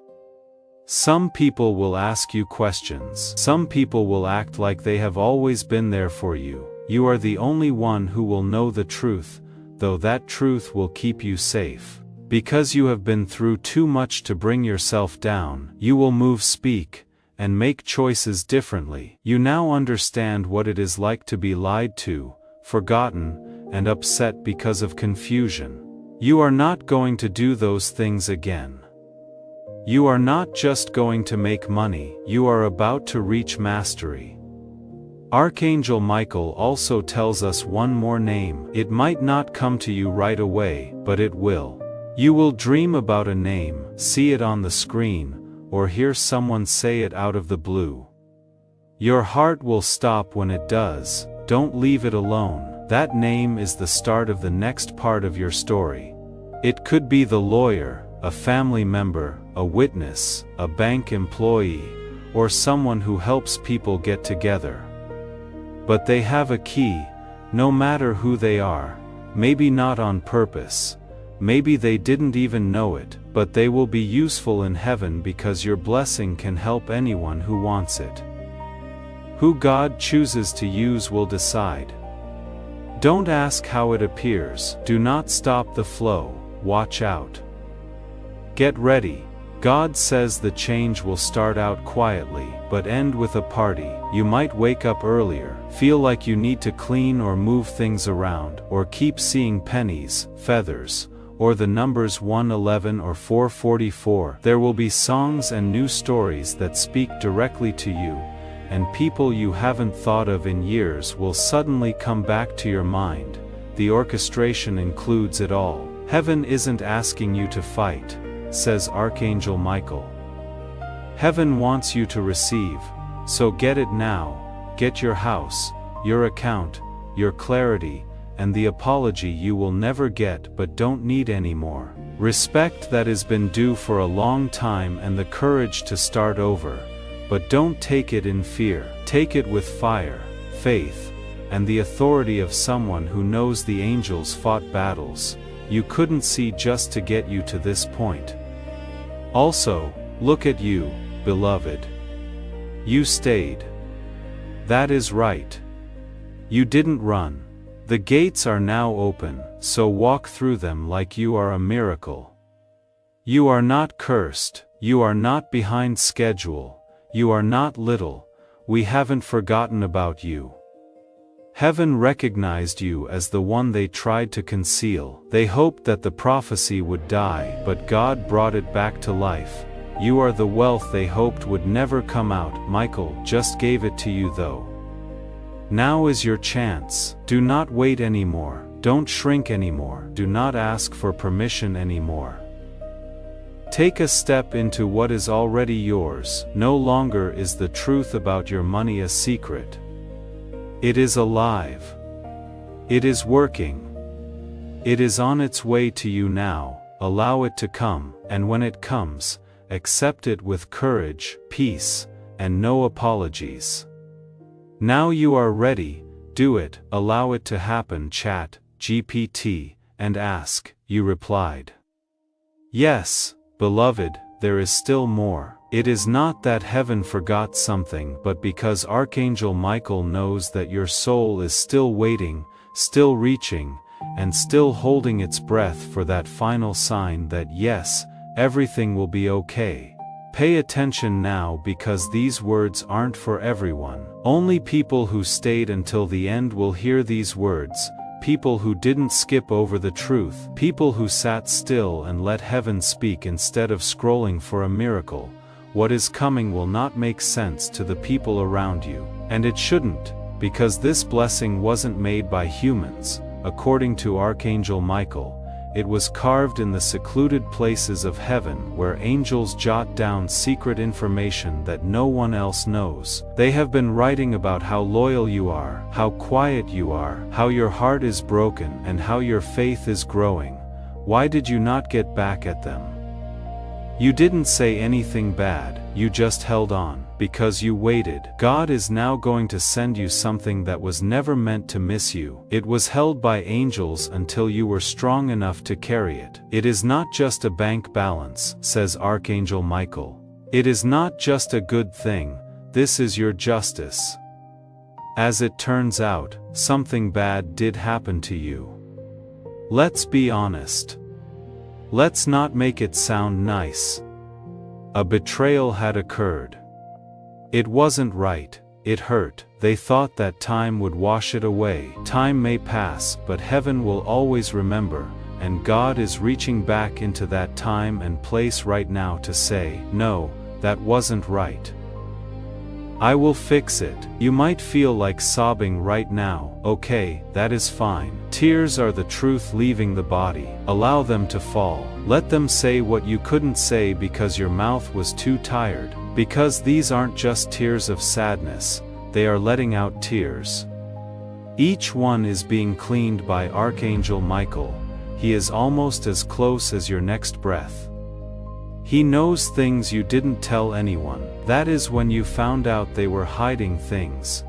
Some people will ask you questions. Some people will act like they have always been there for you. You are the only one who will know the truth, though that truth will keep you safe. Because you have been through too much to bring yourself down, you will move, speak, and make choices differently. You now understand what it is like to be lied to, forgotten, and upset because of confusion. You are not going to do those things again. You are not just going to make money, you are about to reach mastery. Archangel Michael also tells us one more name. It might not come to you right away, but it will. You will dream about a name, see it on the screen, or hear someone say it out of the blue. Your heart will stop when it does. Don't leave it alone. That name is the start of the next part of your story. It could be the lawyer, a family member, a witness, a bank employee, or someone who helps people get together. But they have a key, no matter who they are, maybe not on purpose, maybe they didn't even know it, but they will be useful in heaven because your blessing can help anyone who wants it. Who God chooses to use will decide. Don't ask how it appears, do not stop the flow, watch out. Get ready. God says the change will start out quietly, but end with a party. You might wake up earlier, feel like you need to clean or move things around, or keep seeing pennies, feathers, or the numbers 111 or 444. There will be songs and new stories that speak directly to you, and people you haven't thought of in years will suddenly come back to your mind. The orchestration includes it all. Heaven isn't asking you to fight, says Archangel Michael. Heaven wants you to receive, so get it now. Get your house, your account, your clarity, and the apology you will never get but don't need anymore. Respect that has been due for a long time and the courage to start over, but don't take it in fear. Take it with fire, faith, and the authority of someone who knows the angels fought battles you couldn't see just to get you to this point. Also, look at you, beloved. You stayed. That is right. You didn't run. The gates are now open, so walk through them like you are a miracle. You are not cursed, you are not behind schedule, you are not little, we haven't forgotten about you. Heaven recognized you as the one they tried to conceal. They hoped that the prophecy would die, but God brought it back to life. You are the wealth they hoped would never come out. Michael just gave it to you though. Now is your chance. Do not wait anymore. Don't shrink anymore. Do not ask for permission anymore. Take a step into what is already yours. No longer is the truth about your money a secret. It is alive. It is working. It is on its way to you now. Allow it to come, and when it comes, accept it with courage, peace, and no apologies. Now you are ready, do it, allow it to happen. Chat, GPT, and ask, you replied. Yes, beloved, there is still more. It is not that heaven forgot something, but because Archangel Michael knows that your soul is still waiting, still reaching, and still holding its breath for that final sign that yes, everything will be okay. Pay attention now because these words aren't for everyone. Only people who stayed until the end will hear these words. People who didn't skip over the truth. People who sat still and let heaven speak instead of scrolling for a miracle. What is coming will not make sense to the people around you. And it shouldn't, because this blessing wasn't made by humans. According to Archangel Michael, it was carved in the secluded places of heaven where angels jot down secret information that no one else knows. They have been writing about how loyal you are, how quiet you are, how your heart is broken, and how your faith is growing. Why did you not get back at them? You didn't say anything bad, you just held on, because you waited. God is now going to send you something that was never meant to miss you. It was held by angels until you were strong enough to carry it. It is not just a bank balance, says Archangel Michael. It is not just a good thing, this is your justice. As it turns out, something bad did happen to you. Let's be honest. Let's not make it sound nice. A betrayal had occurred. It wasn't right, it hurt. They thought that time would wash it away. Time may pass, but heaven will always remember, and God is reaching back into that time and place right now to say, no, that wasn't right. I will fix it. You might feel like sobbing right now. Okay, that is fine. Tears are the truth leaving the body. Allow them to fall. Let them say what you couldn't say because your mouth was too tired. Because these aren't just tears of sadness, they are letting out tears. Each one is being cleaned by Archangel Michael. He is almost as close as your next breath. He knows things you didn't tell anyone. That is when you found out they were hiding things.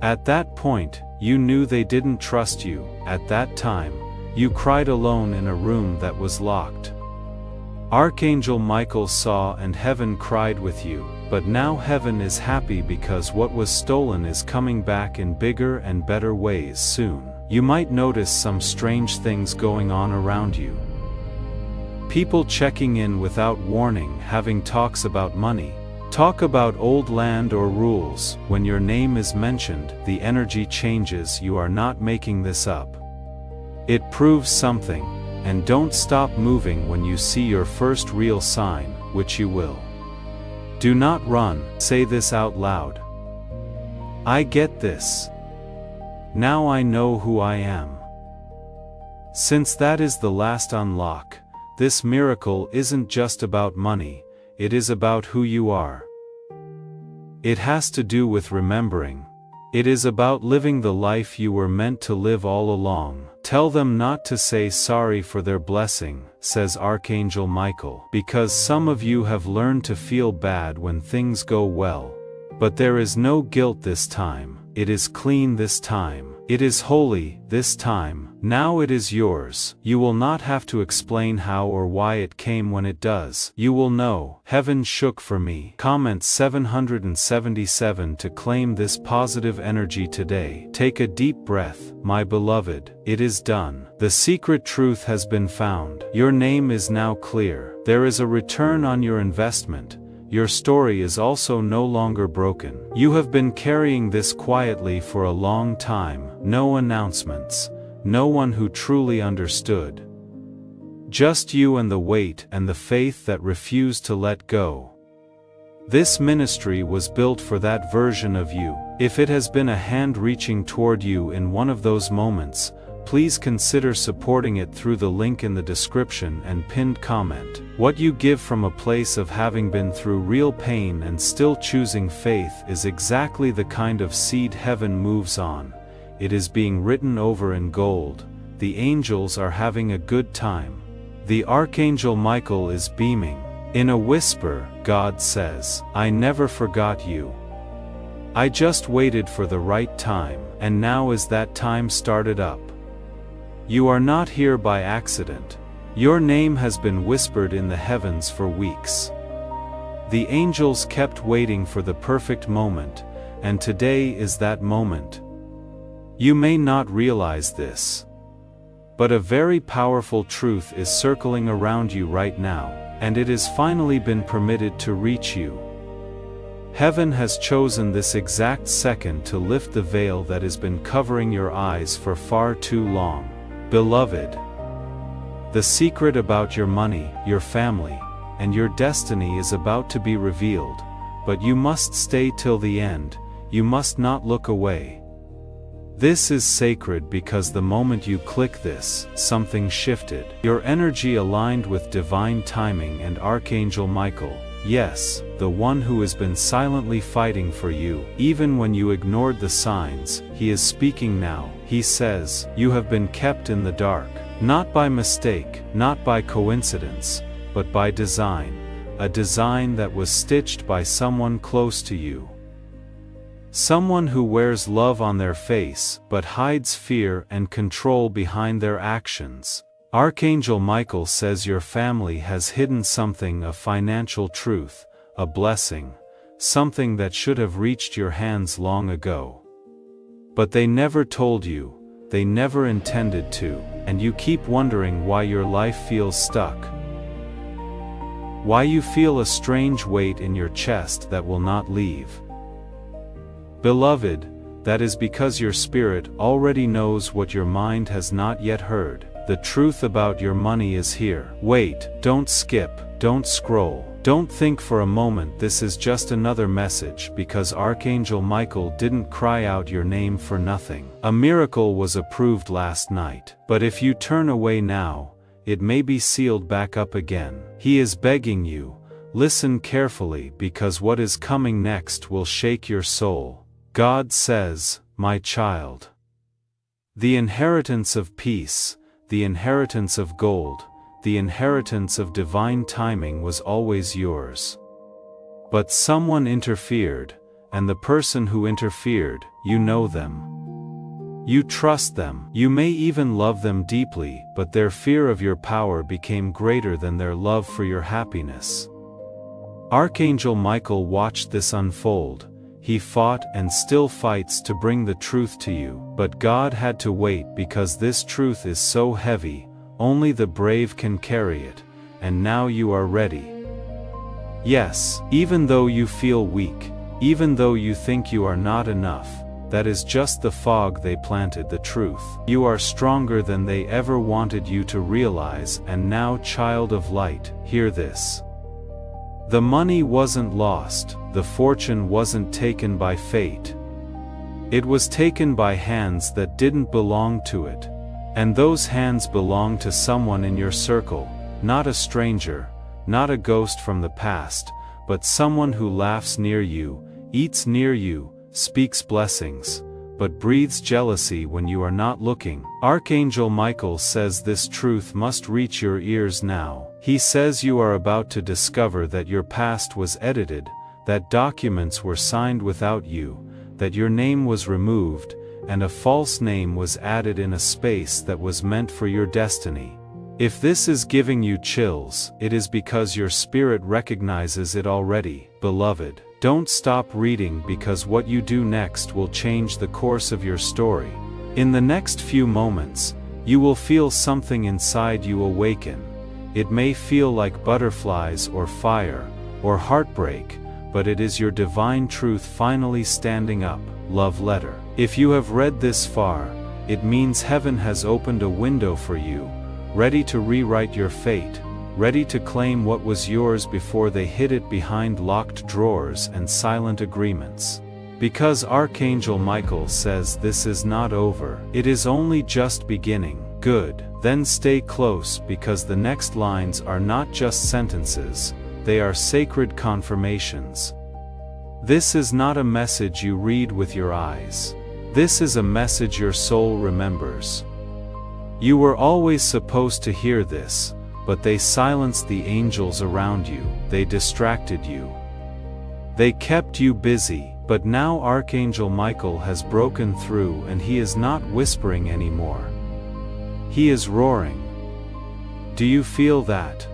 At that point, you knew they didn't trust you. At that time, you cried alone in a room that was locked. Archangel Michael saw and heaven cried with you, but now heaven is happy because what was stolen is coming back in bigger and better ways soon. You might notice some strange things going on around you. People checking in without warning, having talks about money. Talk about old land or rules. When your name is mentioned, the energy changes. You are not making this up. It proves something, and don't stop moving when you see your first real sign, which you will. Do not run. Say this out loud. I get this. Now I know who I am. Since that is the last unlock, this miracle isn't just about money, it is about who you are. It has to do with remembering. It is about living the life you were meant to live all along. Tell them not to say sorry for their blessing, says Archangel Michael, because some of you have learned to feel bad when things go well. But there is no guilt this time. It is clean this time. It is holy this time. Now it is yours. You will not have to explain how or why it came when it does. You will know. Heaven shook for me. Comment 777 to claim this positive energy today. Take a deep breath, my beloved. It is done. The secret truth has been found. Your name is now clear. There is a return on your investment. Your story is also no longer broken. You have been carrying this quietly for a long time. No announcements. No one who truly understood. Just you and the weight and the faith that refused to let go. This ministry was built for that version of you. If it has been a hand reaching toward you in one of those moments, please consider supporting it through the link in the description and pinned comment. What you give from a place of having been through real pain and still choosing faith is exactly the kind of seed heaven moves on. It is being written over in gold. The angels are having a good time. The Archangel Michael is beaming. In a whisper, God says, I never forgot you. I just waited for the right time, and now is that time started up. You are not here by accident. Your name has been whispered in the heavens for weeks. The angels kept waiting for the perfect moment, and today is that moment. You may not realize this, but a very powerful truth is circling around you right now, and it has finally been permitted to reach you. Heaven has chosen this exact second to lift the veil that has been covering your eyes for far too long. Beloved, the secret about your money, your family, and your destiny is about to be revealed, but you must stay till the end. You must not look away. This is sacred because the moment you click this, something shifted. Your energy aligned with divine timing and Archangel Michael. Yes, the one who has been silently fighting for you. Even when you ignored the signs, he is speaking now. He says, you have been kept in the dark. Not by mistake, not by coincidence, but by design. A design that was stitched by someone close to you. Someone who wears love on their face, but hides fear and control behind their actions. Archangel Michael says your family has hidden something, a financial truth, a blessing, something that should have reached your hands long ago. But they never told you, they never intended to, and you keep wondering why your life feels stuck. Why you feel a strange weight in your chest that will not leave. Beloved, that is because your spirit already knows what your mind has not yet heard. The truth about your money is here. Wait, don't skip, don't scroll. Don't think for a moment this is just another message, because Archangel Michael didn't cry out your name for nothing. A miracle was approved last night. But if you turn away now, it may be sealed back up again. He is begging you, listen carefully, because what is coming next will shake your soul. God says, my child, the inheritance of peace, the inheritance of gold, the inheritance of divine timing was always yours. But someone interfered, and the person who interfered, you know them. You trust them. You may even love them deeply, but their fear of your power became greater than their love for your happiness. Archangel Michael watched this unfold. He fought and still fights to bring the truth to you, but God had to wait because this truth is so heavy, only the brave can carry it, and now you are ready. Yes, even though you feel weak, even though you think you are not enough, that is just the fog they planted the truth. You are stronger than they ever wanted you to realize, and now, child of light, hear this. The money wasn't lost, the fortune wasn't taken by fate. It was taken by hands that didn't belong to it. And those hands belong to someone in your circle, not a stranger, not a ghost from the past, but someone who laughs near you, eats near you, speaks blessings, but breathes jealousy when you are not looking. Archangel Michael says this truth must reach your ears now. He says you are about to discover that your past was edited, that documents were signed without you, that your name was removed, and a false name was added in a space that was meant for your destiny. If this is giving you chills, it is because your spirit recognizes it already. Beloved, don't stop reading, because what you do next will change the course of your story. In the next few moments, you will feel something inside you awaken. It may feel like butterflies or fire, or heartbreak, but it is your divine truth finally standing up. Love letter. If you have read this far, it means heaven has opened a window for you, ready to rewrite your fate, ready to claim what was yours before they hid it behind locked drawers and silent agreements. Because Archangel Michael says this is not over, it is only just beginning. Good. Then stay close, because the next lines are not just sentences, they are sacred confirmations. This is not a message you read with your eyes. This is a message your soul remembers. You were always supposed to hear this, but they silenced the angels around you, they distracted you. They kept you busy, but now Archangel Michael has broken through, and he is not whispering anymore. He is roaring. Do you feel that?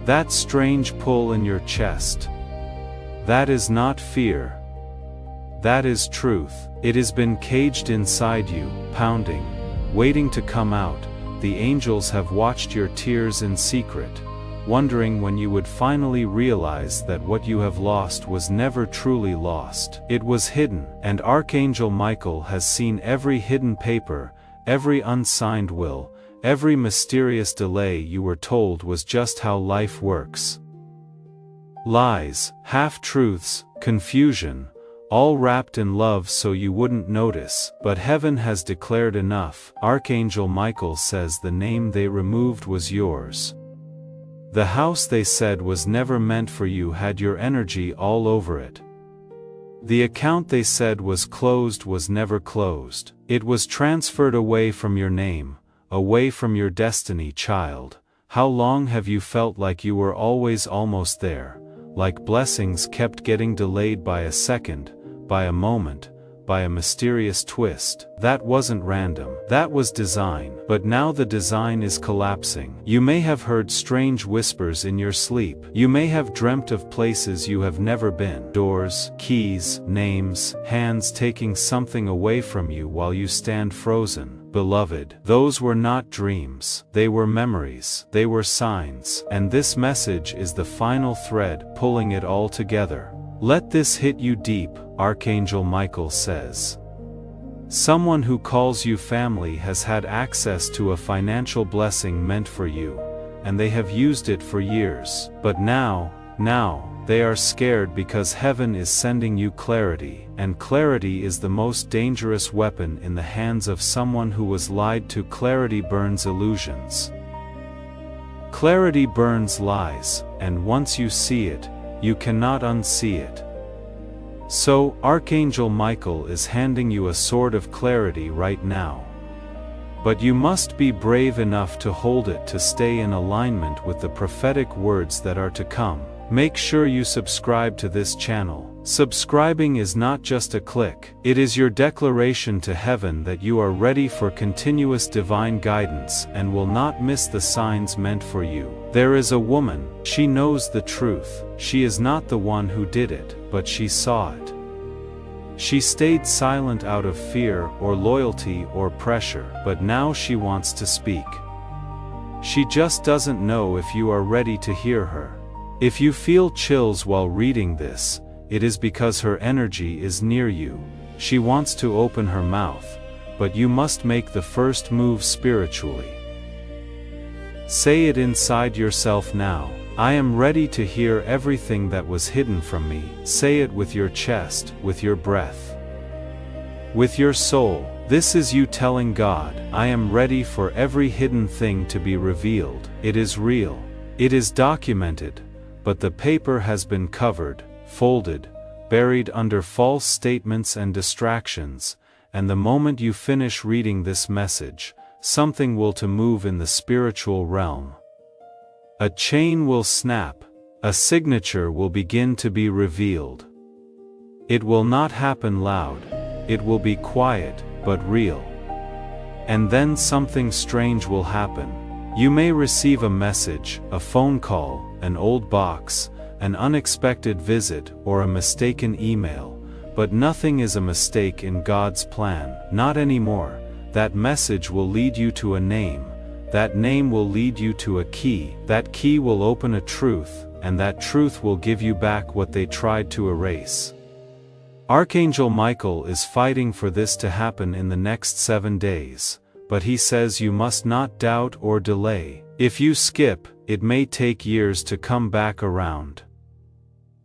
That strange pull in your chest? That is not fear. That is truth. It has been caged inside you, pounding, waiting to come out. The angels have watched your tears in secret, wondering when you would finally realize that what you have lost was never truly lost. It was hidden, and Archangel Michael has seen every hidden paper, every unsigned will, every mysterious delay you were told was just how life works. Lies, half-truths, confusion, all wrapped in love so you wouldn't notice. But heaven has declared enough. Archangel Michael says the name they removed was yours. The house they said was never meant for you had your energy all over it. The account they said was closed was never closed. It was transferred away from your name, away from your destiny, child. How long have you felt like you were always almost there? Like blessings kept getting delayed by a second, by a moment, by a mysterious twist. That wasn't random. That was design. But now the design is collapsing. You may have heard strange whispers in your sleep. You may have dreamt of places you have never been. Doors, keys, names, hands taking something away from you while you stand frozen. beloved. Those were not dreams. They were memories. They were signs. And this message is the final thread pulling it all together. Let this hit you deep, Archangel Michael says. Someone who calls you family has had access to a financial blessing meant for you, and they have used it for years. But now, they are scared because heaven is sending you clarity, and clarity is the most dangerous weapon in the hands of someone who was lied to. Clarity burns illusions. Clarity burns lies, and once you see it, you cannot unsee it. So, Archangel Michael is handing you a sword of clarity right now. But you must be brave enough to hold it to stay in alignment with the prophetic words that are to come. Make sure you subscribe to this channel. Subscribing is not just a click. It is your declaration to heaven that you are ready for continuous divine guidance and will not miss the signs meant for you. There is a woman. She knows the truth. She is not the one who did it, but she saw it. She stayed silent out of fear or loyalty or pressure, but now she wants to speak. She just doesn't know if you are ready to hear her. If you feel chills while reading this, it is because her energy is near you. She wants to open her mouth, but you must make the first move spiritually. Say it inside yourself now. I am ready to hear everything that was hidden from me. Say it with your chest, with your breath, with your soul. This is you telling God, I am ready for every hidden thing to be revealed. It is real. It is documented. But the paper has been covered, folded, buried under false statements and distractions, and the moment you finish reading this message, something will to move in the spiritual realm. A chain will snap, a signature will begin to be revealed. It will not happen loud, it will be quiet, but real. And then something strange will happen. You may receive a message, a phone call, an old box, an unexpected visit, or a mistaken email, but nothing is a mistake in God's plan. Not anymore. That message will lead you to a name. That name will lead you to a key. That key will open a truth, and that truth will give you back what they tried to erase. Archangel Michael is fighting for this to happen in the next 7 days, but he says you must not doubt or delay. If you skip, it may take years to come back around.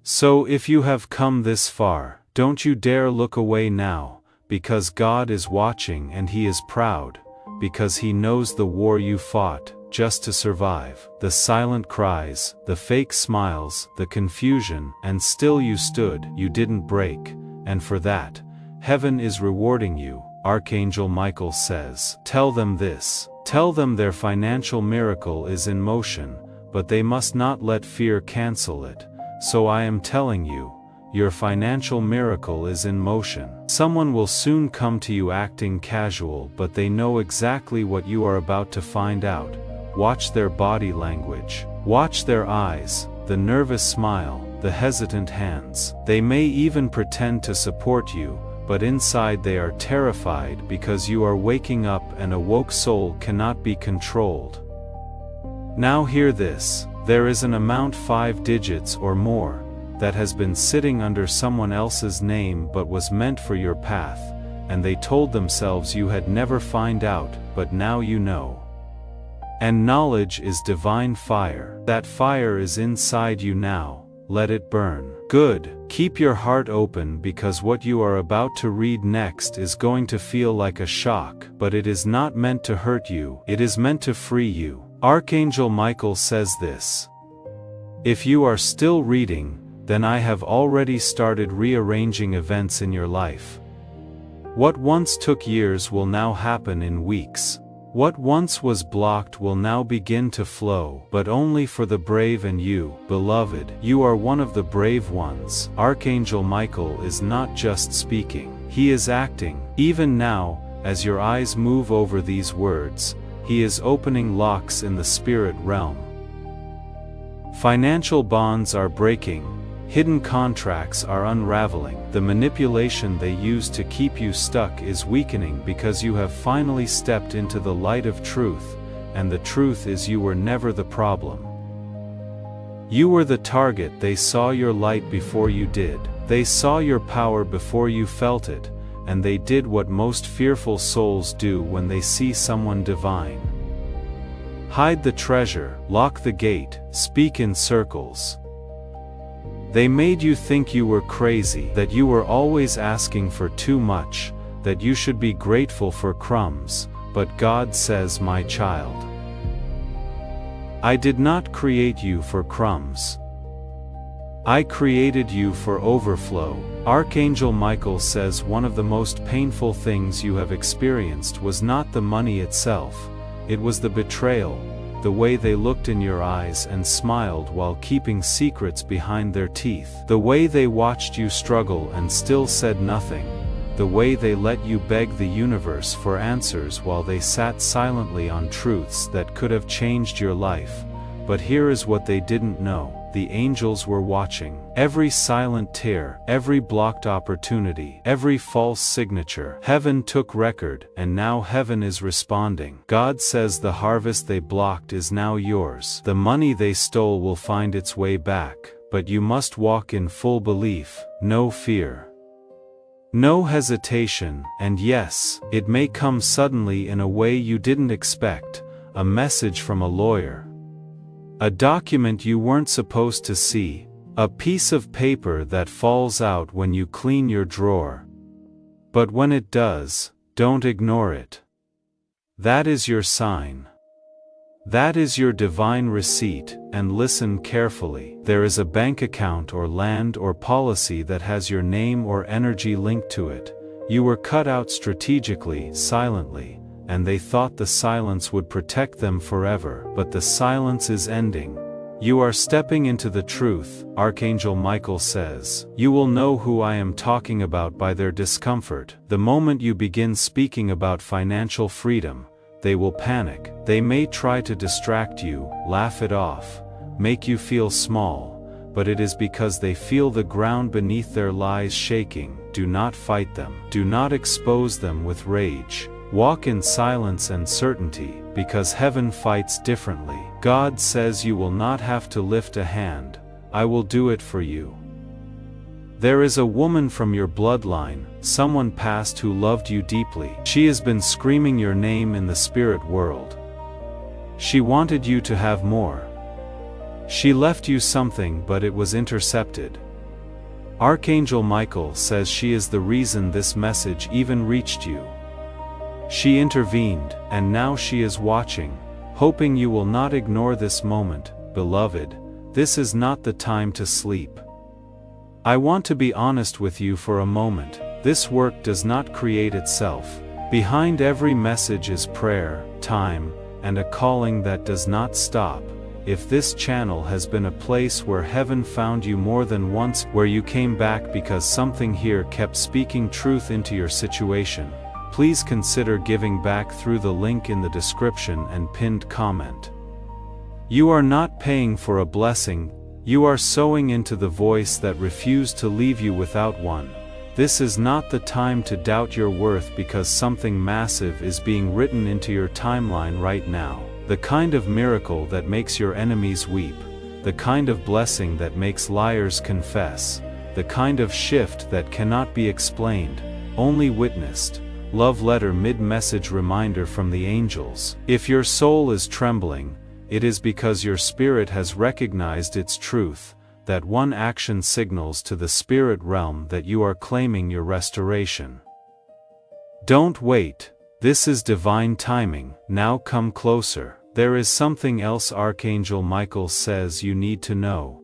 So if you have come this far, don't you dare look away now, because God is watching and He is proud, because He knows the war you fought just to survive. The silent cries, the fake smiles, the confusion, and still you stood. You didn't break, and for that, heaven is rewarding you. Archangel Michael says, tell them this. Tell them their financial miracle is in motion, but they must not let fear cancel it. So I am telling you, your financial miracle is in motion. Someone will soon come to you acting casual, but they know exactly what you are about to find out. Watch their body language. Watch their eyes, the nervous smile, the hesitant hands. They may even pretend to support you, but inside they are terrified because you are waking up and a woke soul cannot be controlled. Now hear this. There is an amount 5 digits or more that has been sitting under someone else's name but was meant for your path, and they told themselves you had never find out, but now you know. And knowledge is divine fire. That fire is inside you now. Let it burn. Good. Keep your heart open because what you are about to read next is going to feel like a shock, but it is not meant to hurt you. It is meant to free you. Archangel Michael says this. If you are still reading, then I have already started rearranging events in your life. What once took years will now happen in weeks. What once was blocked will now begin to flow, but only for the brave, and you, beloved, you are one of the brave ones. Archangel Michael is not just speaking, he is acting. Even now, as your eyes move over these words, he is opening locks in the spirit realm. Financial bonds are breaking, Hidden contracts are unraveling. The manipulation they use to keep you stuck is weakening because you have finally stepped into the light of truth, and the truth is you were never the problem. You were the target. They saw your light before you did. They saw your power before you felt it, and they did what most fearful souls do when they see someone divine. Hide the treasure, lock the gate, speak in circles. They made you think you were crazy, that you were always asking for too much, that you should be grateful for crumbs, but God says, my child, I did not create you for crumbs. I created you for overflow. Archangel Michael says one of the most painful things you have experienced was not the money itself, it was the betrayal, the way they looked in your eyes and smiled while keeping secrets behind their teeth, the way they watched you struggle and still said nothing, the way they let you beg the universe for answers while they sat silently on truths that could have changed your life. But here is what they didn't know. The angels were watching. Every silent tear, every blocked opportunity, every false signature. Heaven took record, and now heaven is responding. God says the harvest they blocked is now yours. The money they stole will find its way back, but you must walk in full belief, no fear, no hesitation, and yes, it may come suddenly in a way you didn't expect, a message from a lawyer, a document you weren't supposed to see, a piece of paper that falls out when you clean your drawer. But when it does, don't ignore it. That is your sign. That is your divine receipt, and listen carefully. There is a bank account or land or policy that has your name or energy linked to it. You were cut out strategically, silently, and they thought the silence would protect them forever, but the silence is ending. You are stepping into the truth, Archangel Michael says. You will know who I am talking about by their discomfort. The moment you begin speaking about financial freedom, they will panic. They may try to distract you, laugh it off, make you feel small, but it is because they feel the ground beneath their lies shaking. Do not fight them. Do not expose them with rage. Walk in silence and certainty, because heaven fights differently. God says you will not have to lift a hand. I will do it for you. There is a woman from your bloodline, someone past who loved you deeply. She has been screaming your name in the spirit world. She wanted you to have more. She left you something, but it was intercepted. Archangel Michael says she is the reason this message even reached you. She intervened, and now she is watching, hoping you will not ignore this moment. Beloved, this is not the time to sleep. I want to be honest with you for a moment. This work does not create itself. Behind every message is prayer, time, and a calling that does not stop. If this channel has been a place where heaven found you more than once, where you came back because something here kept speaking truth into your situation, please consider giving back through the link in the description and pinned comment. You are not paying for a blessing, you are sowing into the voice that refused to leave you without one. This is not the time to doubt your worth because something massive is being written into your timeline right now. The kind of miracle that makes your enemies weep, the kind of blessing that makes liars confess, the kind of shift that cannot be explained, only witnessed. Love letter mid-message reminder from the angels. If your soul is trembling, it is because your spirit has recognized its truth, that one action signals to the spirit realm that you are claiming your restoration. Don't wait, this is divine timing. Now come closer. There is something else Archangel Michael says you need to know.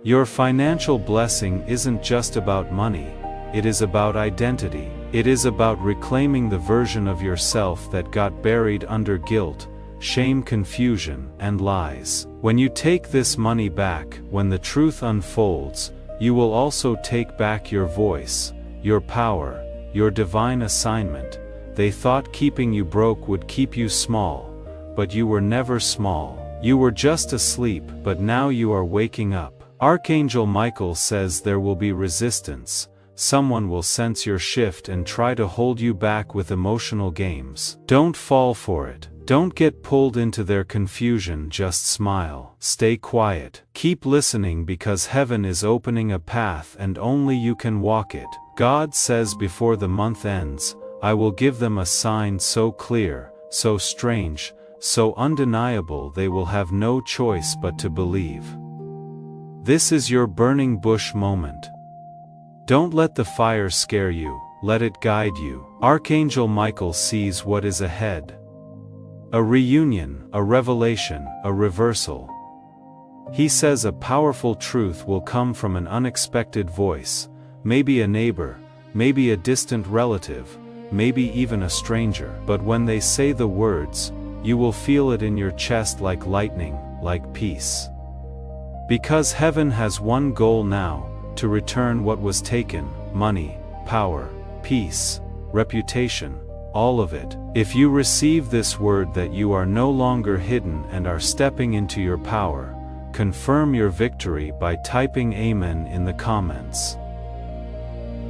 Your financial blessing isn't just about money, it is about identity. It is about reclaiming the version of yourself that got buried under guilt, shame, confusion, and lies. When you take this money back, when the truth unfolds, you will also take back your voice, your power, your divine assignment. They thought keeping you broke would keep you small, but you were never small. You were just asleep, but now you are waking up. Archangel Michael says there will be resistance. Someone will sense your shift and try to hold you back with emotional games. Don't fall for it. Don't get pulled into their confusion, just smile. Stay quiet. Keep listening because heaven is opening a path and only you can walk it. God says before the month ends, I will give them a sign so clear, so strange, so undeniable they will have no choice but to believe. This is your burning bush moment. Don't let the fire scare you, let it guide you. Archangel Michael sees what is ahead. A reunion, a revelation, a reversal. He says a powerful truth will come from an unexpected voice, maybe a neighbor, maybe a distant relative, maybe even a stranger. But when they say the words, you will feel it in your chest like lightning, like peace. Because heaven has one goal now, to return what was taken: money, power, peace, reputation, all of it. If you receive this word that you are no longer hidden and are stepping into your power, confirm your victory by typing Amen in the comments.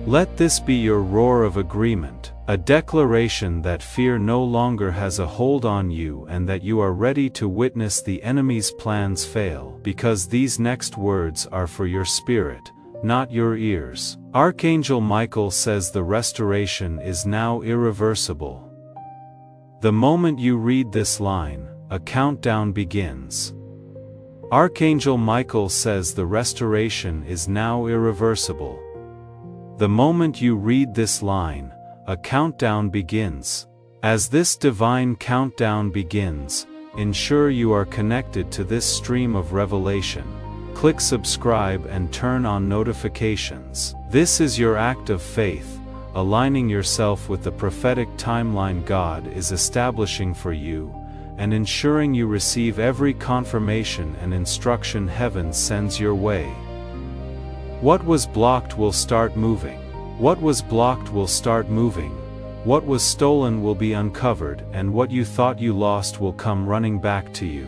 Let this be your roar of agreement, a declaration that fear no longer has a hold on you and that you are ready to witness the enemy's plans fail, because these next words are for your spirit, not your ears. Archangel Michael says the restoration is now irreversible. The moment you read this line, a countdown begins. Archangel Michael says the restoration is now irreversible. The moment you read this line, a countdown begins. As this divine countdown begins, ensure you are connected to this stream of revelation. Click subscribe and turn on notifications. This is your act of faith, aligning yourself with the prophetic timeline God is establishing for you, and ensuring you receive every confirmation and instruction heaven sends your way. What was blocked will start moving. What was blocked will start moving. What was stolen will be uncovered, and what you thought you lost will come running back to you.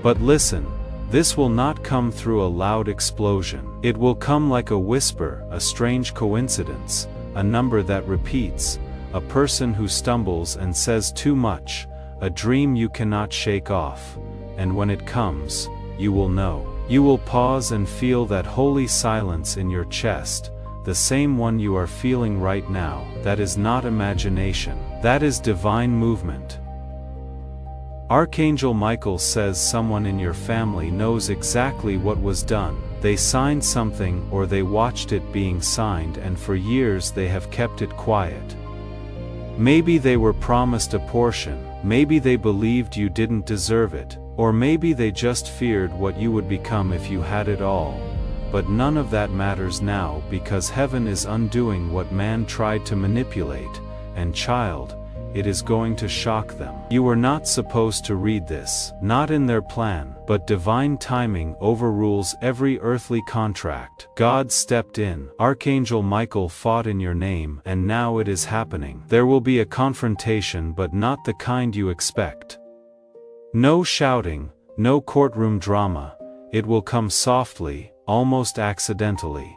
But listen. This will not come through a loud explosion. It will come like a whisper, a strange coincidence, a number that repeats, a person who stumbles and says too much, a dream you cannot shake off. And when it comes, you will know. You will pause and feel that holy silence in your chest, the same one you are feeling right now. That is not imagination. That is divine movement. Archangel Michael says someone in your family knows exactly what was done. They signed something or they watched it being signed, and for years they have kept it quiet. Maybe they were promised a portion, maybe they believed you didn't deserve it, or maybe they just feared what you would become if you had it all. But none of that matters now, because heaven is undoing what man tried to manipulate, and child, it is going to shock them. You were not supposed to read this, not in their plan, but divine timing overrules every earthly contract. God stepped in. Archangel Michael fought in your name, and now it is happening. There will be a confrontation, but not the kind you expect. No shouting, no courtroom drama. It will come softly, almost accidentally.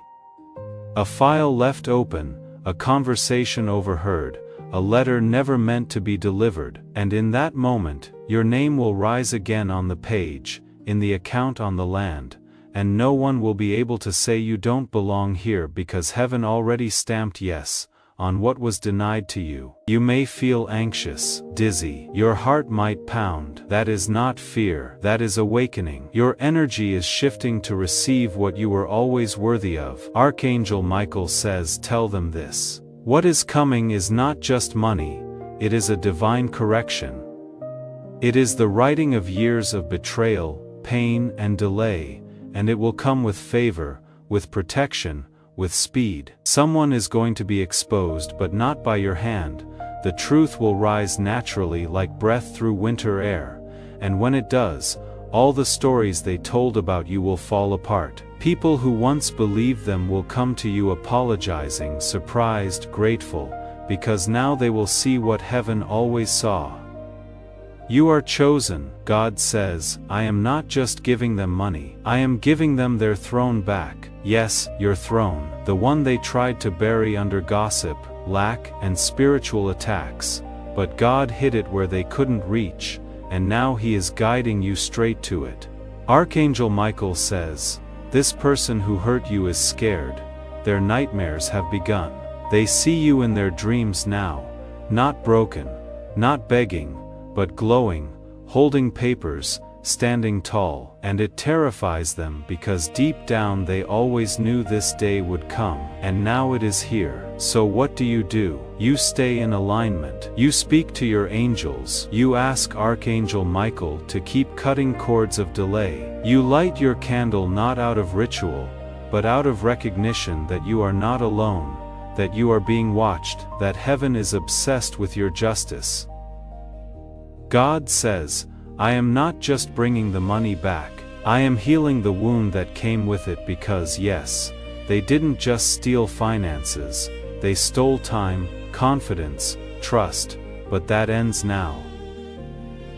A file left open, a conversation overheard, a letter never meant to be delivered, and in that moment, your name will rise again on the page, in the account on the land, and no one will be able to say you don't belong here because heaven already stamped yes on what was denied to you. You may feel anxious, dizzy, your heart might pound. That is not fear, that is awakening. Your energy is shifting to receive what you were always worthy of. Archangel Michael says, tell them this. What is coming is not just money, it is a divine correction. It is the righting of years of betrayal, pain, and delay, and it will come with favor, with protection, with speed. Someone is going to be exposed, but not by your hand. The truth will rise naturally like breath through winter air, and when it does, all the stories they told about you will fall apart. People who once believed them will come to you apologizing, surprised, grateful, because now they will see what heaven always saw. You are chosen, God says. I am not just giving them money. I am giving them their throne back. Yes, your throne, the one they tried to bury under gossip, lack, and spiritual attacks. But God hid it where they couldn't reach, and now He is guiding you straight to it. Archangel Michael says, this person who hurt you is scared. Their nightmares have begun. They see you in their dreams now, not broken, not begging, but glowing, holding papers, standing tall, and it terrifies them because deep down they always knew this day would come, and now it is here. So what do? You stay in alignment. You speak to your angels. You ask Archangel Michael to keep cutting cords of delay. You light your candle not out of ritual, but out of recognition that you are not alone, that you are being watched, that heaven is obsessed with your justice. God says, I am not just bringing the money back, I am healing the wound that came with it because yes, they didn't just steal finances, they stole time, confidence, trust, but that ends now.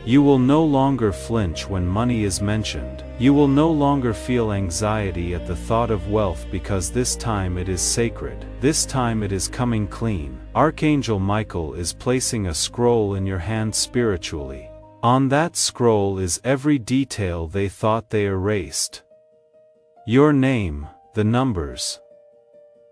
You will no longer flinch when money is mentioned. You will no longer feel anxiety at the thought of wealth because this time it is sacred. This time it is coming clean. Archangel Michael is placing a scroll in your hand spiritually. On that scroll is every detail they thought they erased. Your name, the numbers,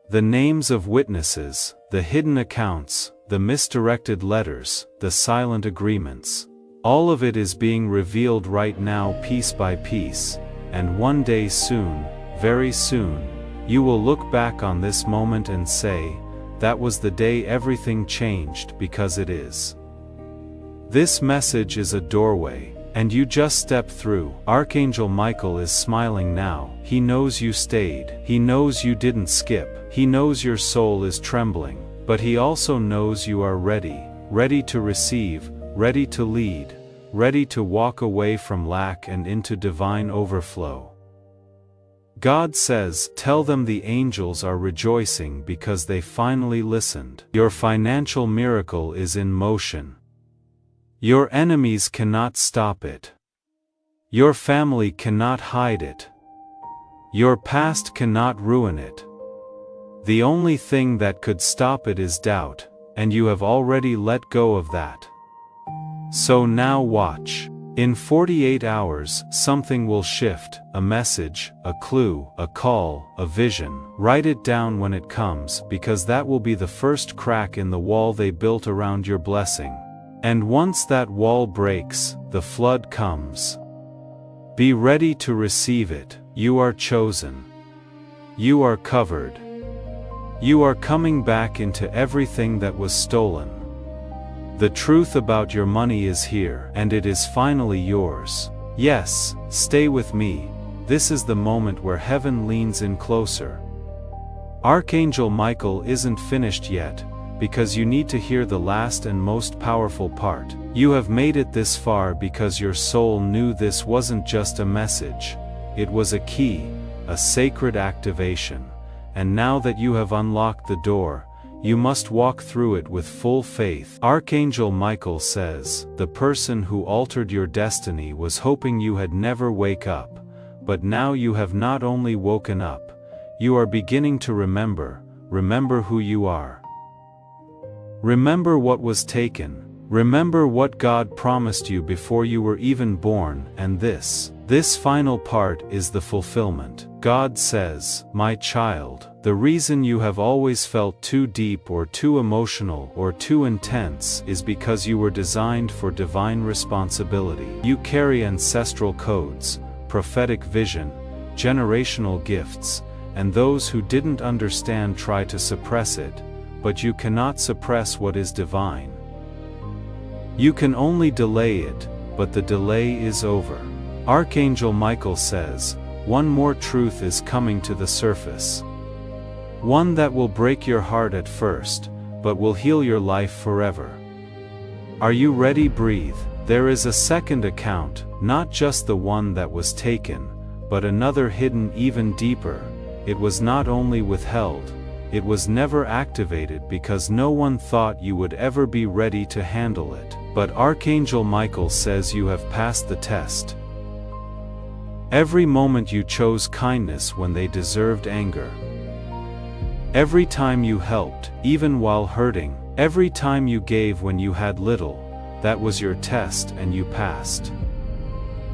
the names of witnesses, the hidden accounts, the misdirected letters, the silent agreements. All of it is being revealed right now piece by piece, and one day soon, very soon, you will look back on this moment and say, that was the day everything changed, because it is. This message is a doorway, and you just step through. Archangel Michael is smiling now. He knows you stayed. He knows you didn't skip. He knows your soul is trembling, but he also knows you are ready, ready to receive, ready to lead, ready to walk away from lack and into divine overflow. God says, tell them the angels are rejoicing because they finally listened. Your financial miracle is in motion. Your enemies cannot stop it. Your family cannot hide it. Your past cannot ruin it. The only thing that could stop it is doubt, and you have already let go of that. So now watch. In 48 hours, something will shift, a message, a clue, a call, a vision. Write it down when it comes, because that will be the first crack in the wall they built around your blessing. And once that wall breaks, the flood comes. Be ready to receive it. You are chosen. You are covered. You are coming back into everything that was stolen. The truth about your money is here, and it is finally yours. Yes, stay with me. This is the moment where heaven leans in closer. Archangel Michael isn't finished yet, because you need to hear the last and most powerful part. You have made it this far because your soul knew this wasn't just a message. It was a key, a sacred activation. And now that you have unlocked the door, you must walk through it with full faith. Archangel Michael says, the person who altered your destiny was hoping you had never wake up, but now you have not only woken up, you are beginning to remember who you are. Remember what was taken. Remember what God promised you before you were even born, and this final part is the fulfillment. God says, my child, the reason you have always felt too deep or too emotional or too intense is because you were designed for divine responsibility. You carry ancestral codes, prophetic vision, generational gifts, and those who didn't understand try to suppress it, but you cannot suppress what is divine. You can only delay it, but the delay is over. Archangel Michael says, one more truth is coming to the surface. One that will break your heart at first, but will heal your life forever. Are you ready? Breathe. There is a second account, not just the one that was taken, but another hidden even deeper. It was not only withheld, it was never activated because no one thought you would ever be ready to handle it. But Archangel Michael says you have passed the test. Every moment you chose kindness when they deserved anger. Every time you helped, even while hurting, every time you gave when you had little, that was your test and you passed.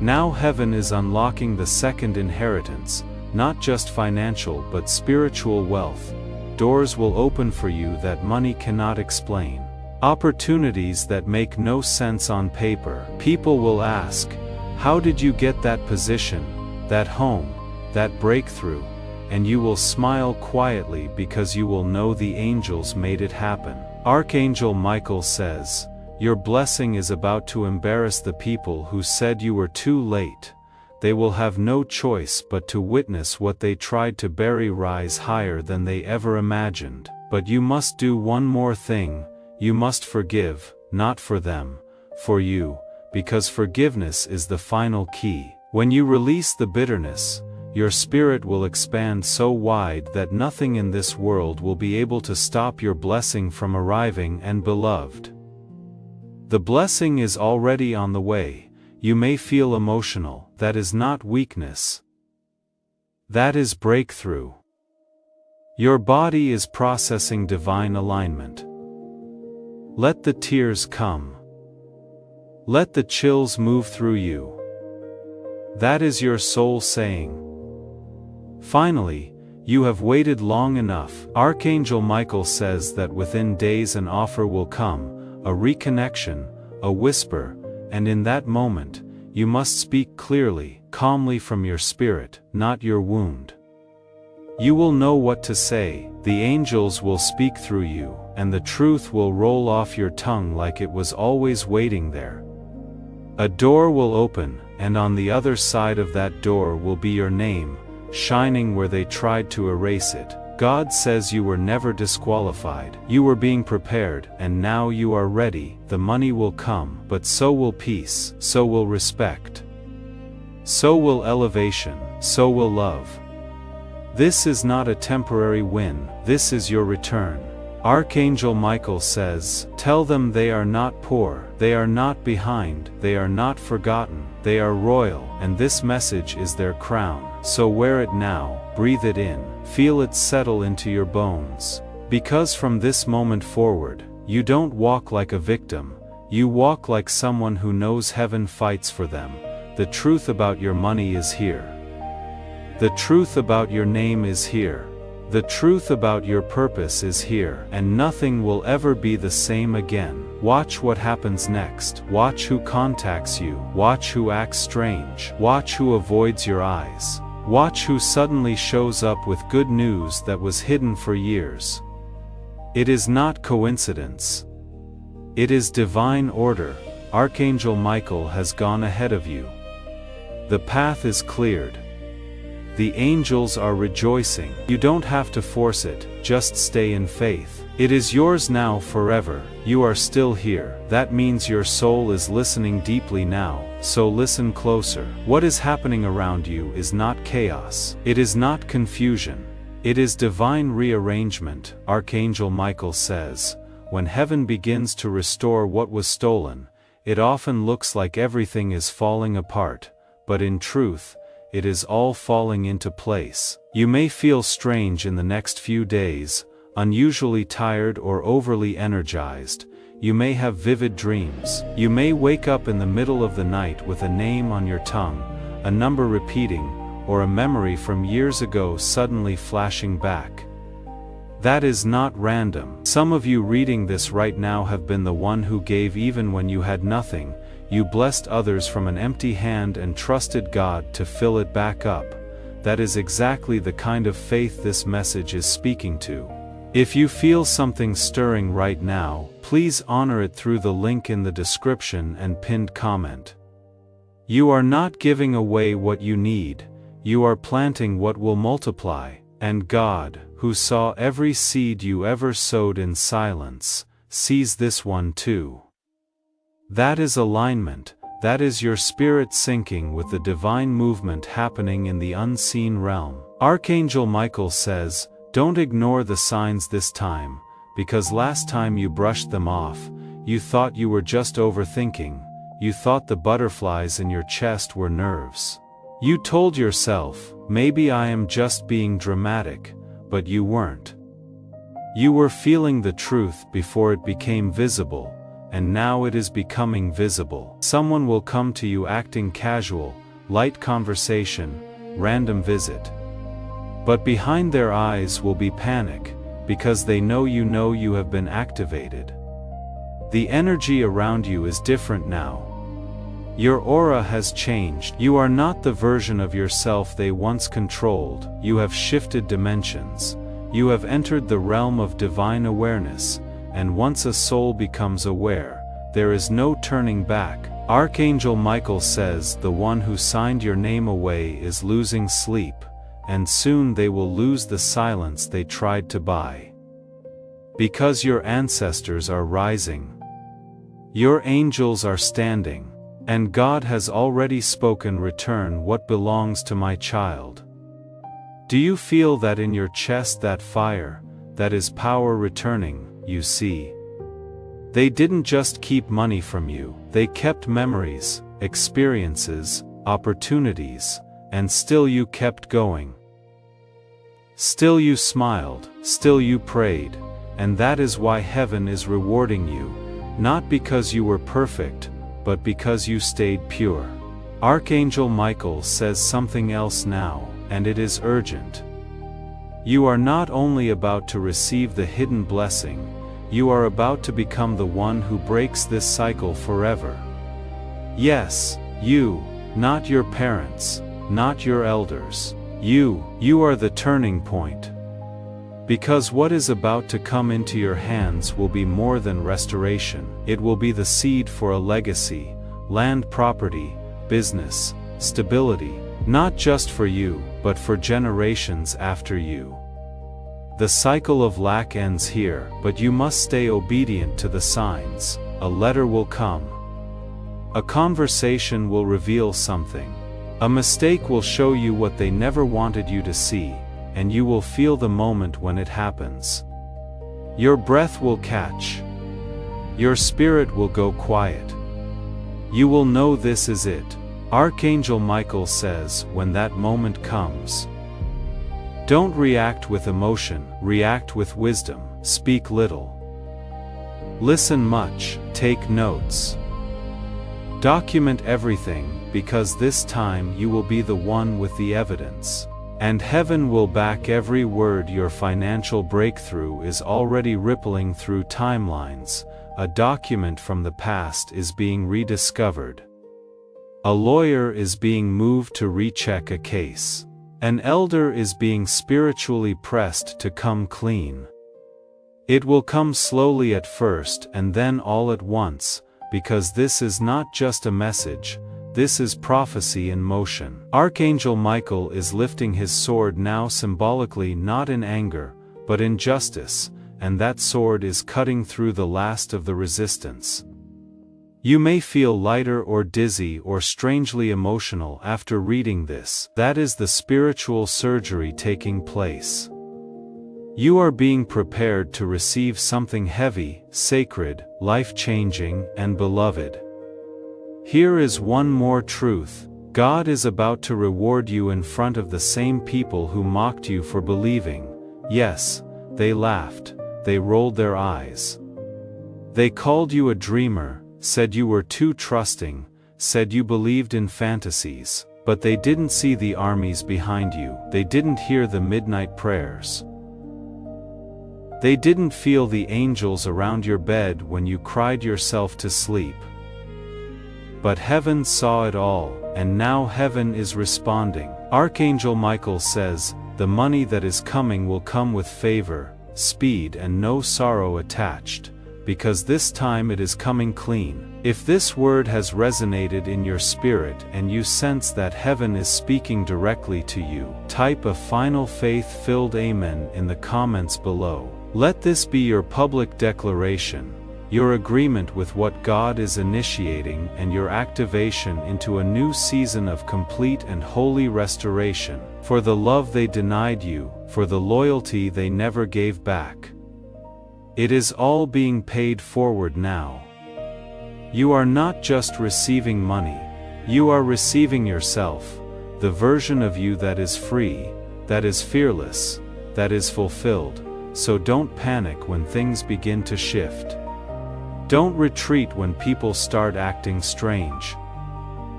Now heaven is unlocking the second inheritance, not just financial but spiritual wealth. Doors will open for you that money cannot explain. Opportunities that make no sense on paper. People will ask, how did you get that position, that home, that breakthrough? And you will smile quietly because you will know the angels made it happen. Archangel Michael says, your blessing is about to embarrass the people who said you were too late. They will have no choice but to witness what they tried to bury rise higher than they ever imagined. But you must do one more thing, you must forgive, not for them, for you, because forgiveness is the final key. When you release the bitterness, your spirit will expand so wide that nothing in this world will be able to stop your blessing from arriving. And beloved, the blessing is already on the way. You may feel emotional. That is not weakness. That is breakthrough. Your body is processing divine alignment. Let the tears come. Let the chills move through you. That is your soul saying, finally, you have waited long enough. Archangel Michael says that within days an offer will come, a reconnection, a whisper, and in that moment, you must speak clearly, calmly from your spirit, not your wound. You will know what to say, the angels will speak through you, and the truth will roll off your tongue like it was always waiting there. A door will open, and on the other side of that door will be your name, shining where they tried to erase it. God says you were never disqualified. You were being prepared, and now you are ready. The money will come, but so will peace, so will respect, so will elevation, so will love. This is not a temporary win, this is your return. Archangel Michael says, tell them they are not poor, they are not behind, they are not forgotten, they are royal, and this message is their crown. So wear it now, breathe it in, feel it settle into your bones. Because from this moment forward, you don't walk like a victim, you walk like someone who knows heaven fights for them. The truth about your money is here. The truth about your name is here. The truth about your purpose is here, and nothing will ever be the same again. Watch what happens next. Watch who contacts you. Watch who acts strange. Watch who avoids your eyes. Watch who suddenly shows up with good news that was hidden for years. It is not coincidence. It is divine order. Archangel Michael has gone ahead of you. The path is cleared. The angels are rejoicing. You don't have to force it, just stay in faith. It is yours now forever. You are still here. That means your soul is listening deeply now, so listen closer. What is happening around you is not chaos. It is not confusion. It is divine rearrangement. Archangel Michael says, when heaven begins to restore what was stolen, it often looks like everything is falling apart, but in truth, it is all falling into place. You may feel strange in the next few days, unusually tired or overly energized. You may have vivid dreams. You may wake up in the middle of the night with a name on your tongue, a number repeating, or a memory from years ago suddenly flashing back. That is not random. Some of you reading this right now have been the one who gave even when you had nothing. You blessed others from an empty hand and trusted God to fill it back up. That is exactly the kind of faith this message is speaking to. If you feel something stirring right now, please honor it through the link in the description and pinned comment. You are not giving away what you need, you are planting what will multiply, and God, who saw every seed you ever sowed in silence, sees this one too. That is alignment, that is your spirit syncing with the divine movement happening in the unseen realm. Archangel Michael says, Don't ignore the signs this time, because last time you brushed them off, you thought you were just overthinking, you thought the butterflies in your chest were nerves. You told yourself, maybe I am just being dramatic, but you weren't. You were feeling the truth before it became visible, and now it is becoming visible. Someone will come to you acting casual, light conversation, random visit. But behind their eyes will be panic, because they know you have been activated. The energy around you is different now. Your aura has changed. You are not the version of yourself they once controlled. You have shifted dimensions. You have entered the realm of divine awareness, and once a soul becomes aware, there is no turning back. Archangel Michael says the one who signed your name away is losing sleep, and soon they will lose the silence they tried to buy. Because your ancestors are rising. Your angels are standing, and God has already spoken, return what belongs to my child. Do you feel that in your chest, that fire, that is power returning? You see. They didn't just keep money from you, they kept memories, experiences, opportunities, and still you kept going. Still you smiled, still you prayed, and that is why heaven is rewarding you, not because you were perfect, but because you stayed pure. Archangel Michael says something else now, and it is urgent. You are not only about to receive the hidden blessing, you are about to become the one who breaks this cycle forever. Yes, you, not your parents, not your elders. You are the turning point. Because what is about to come into your hands will be more than restoration. It will be the seed for a legacy, land, property, business, stability, not just for you, but for generations after you. The cycle of lack ends here, but you must stay obedient to the signs. A letter will come. A conversation will reveal something. A mistake will show you what they never wanted you to see, and you will feel the moment when it happens. Your breath will catch. Your spirit will go quiet. You will know this is it. Archangel Michael says, when that moment comes, don't react with emotion, react with wisdom, speak little. Listen much, take notes. Document everything, because this time you will be the one with the evidence. And heaven will back every word. Your financial breakthrough is already rippling through timelines. A document from the past is being rediscovered. A lawyer is being moved to recheck a case. An elder is being spiritually pressed to come clean. It will come slowly at first and then all at once, because this is not just a message, this is prophecy in motion. Archangel Michael is lifting his sword now, symbolically, not in anger, but in justice, and that sword is cutting through the last of the resistance. You may feel lighter or dizzy or strangely emotional after reading this. That is the spiritual surgery taking place. You are being prepared to receive something heavy, sacred, life-changing, and beloved. Here is one more truth. God is about to reward you in front of the same people who mocked you for believing. Yes, they laughed, they rolled their eyes. They called you a dreamer, said you were too trusting, said you believed in fantasies, but they didn't see the armies behind you. They didn't hear the midnight prayers. They didn't feel the angels around your bed when you cried yourself to sleep. But heaven saw it all, and now heaven is responding. Archangel Michael says, the money that is coming will come with favor, speed, and no sorrow attached, because this time it is coming clean. If this word has resonated in your spirit and you sense that heaven is speaking directly to you, type a final faith-filled amen in the comments below. Let this be your public declaration, your agreement with what God is initiating, and your activation into a new season of complete and holy restoration. For the love they denied you, for the loyalty they never gave back. It is all being paid forward now. You are not just receiving money, you are receiving yourself, the version of you that is free, that is fearless, that is fulfilled. So don't panic when things begin to shift. Don't retreat when people start acting strange.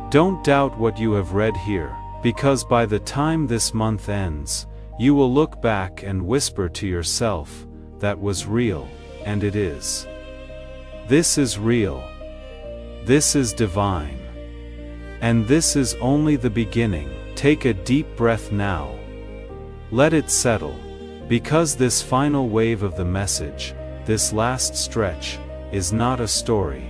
Don't doubt what you have read here, because by the time this month ends, you will look back and whisper to yourself, that was real, and it is. This is real. This is divine. And this is only the beginning. Take a deep breath now. Let it settle. Because this final wave of the message, this last stretch, is not a story.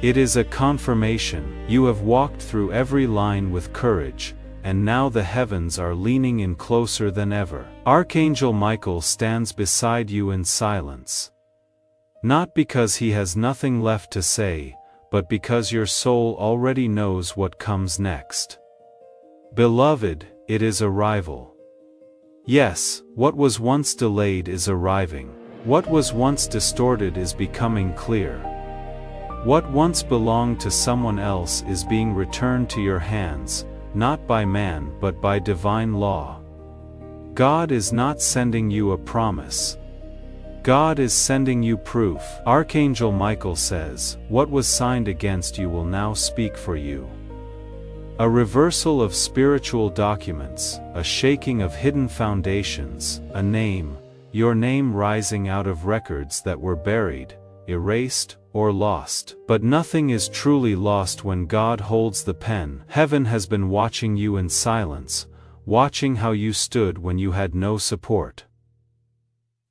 It is a confirmation. You have walked through every line with courage, and now the heavens are leaning in closer than ever. Archangel Michael stands beside you in silence. Not because he has nothing left to say, but because your soul already knows what comes next. Beloved, it is arrival. Yes, what was once delayed is arriving. What was once distorted is becoming clear. What once belonged to someone else is being returned to your hands, not by man but by divine law. God is not sending you a promise. God is sending you proof. Archangel Michael says, what was signed against you will now speak for you. A reversal of spiritual documents, a shaking of hidden foundations, a name, your name rising out of records that were buried, erased, or lost. But nothing is truly lost when God holds the pen. Heaven has been watching you in silence, watching how you stood when you had no support.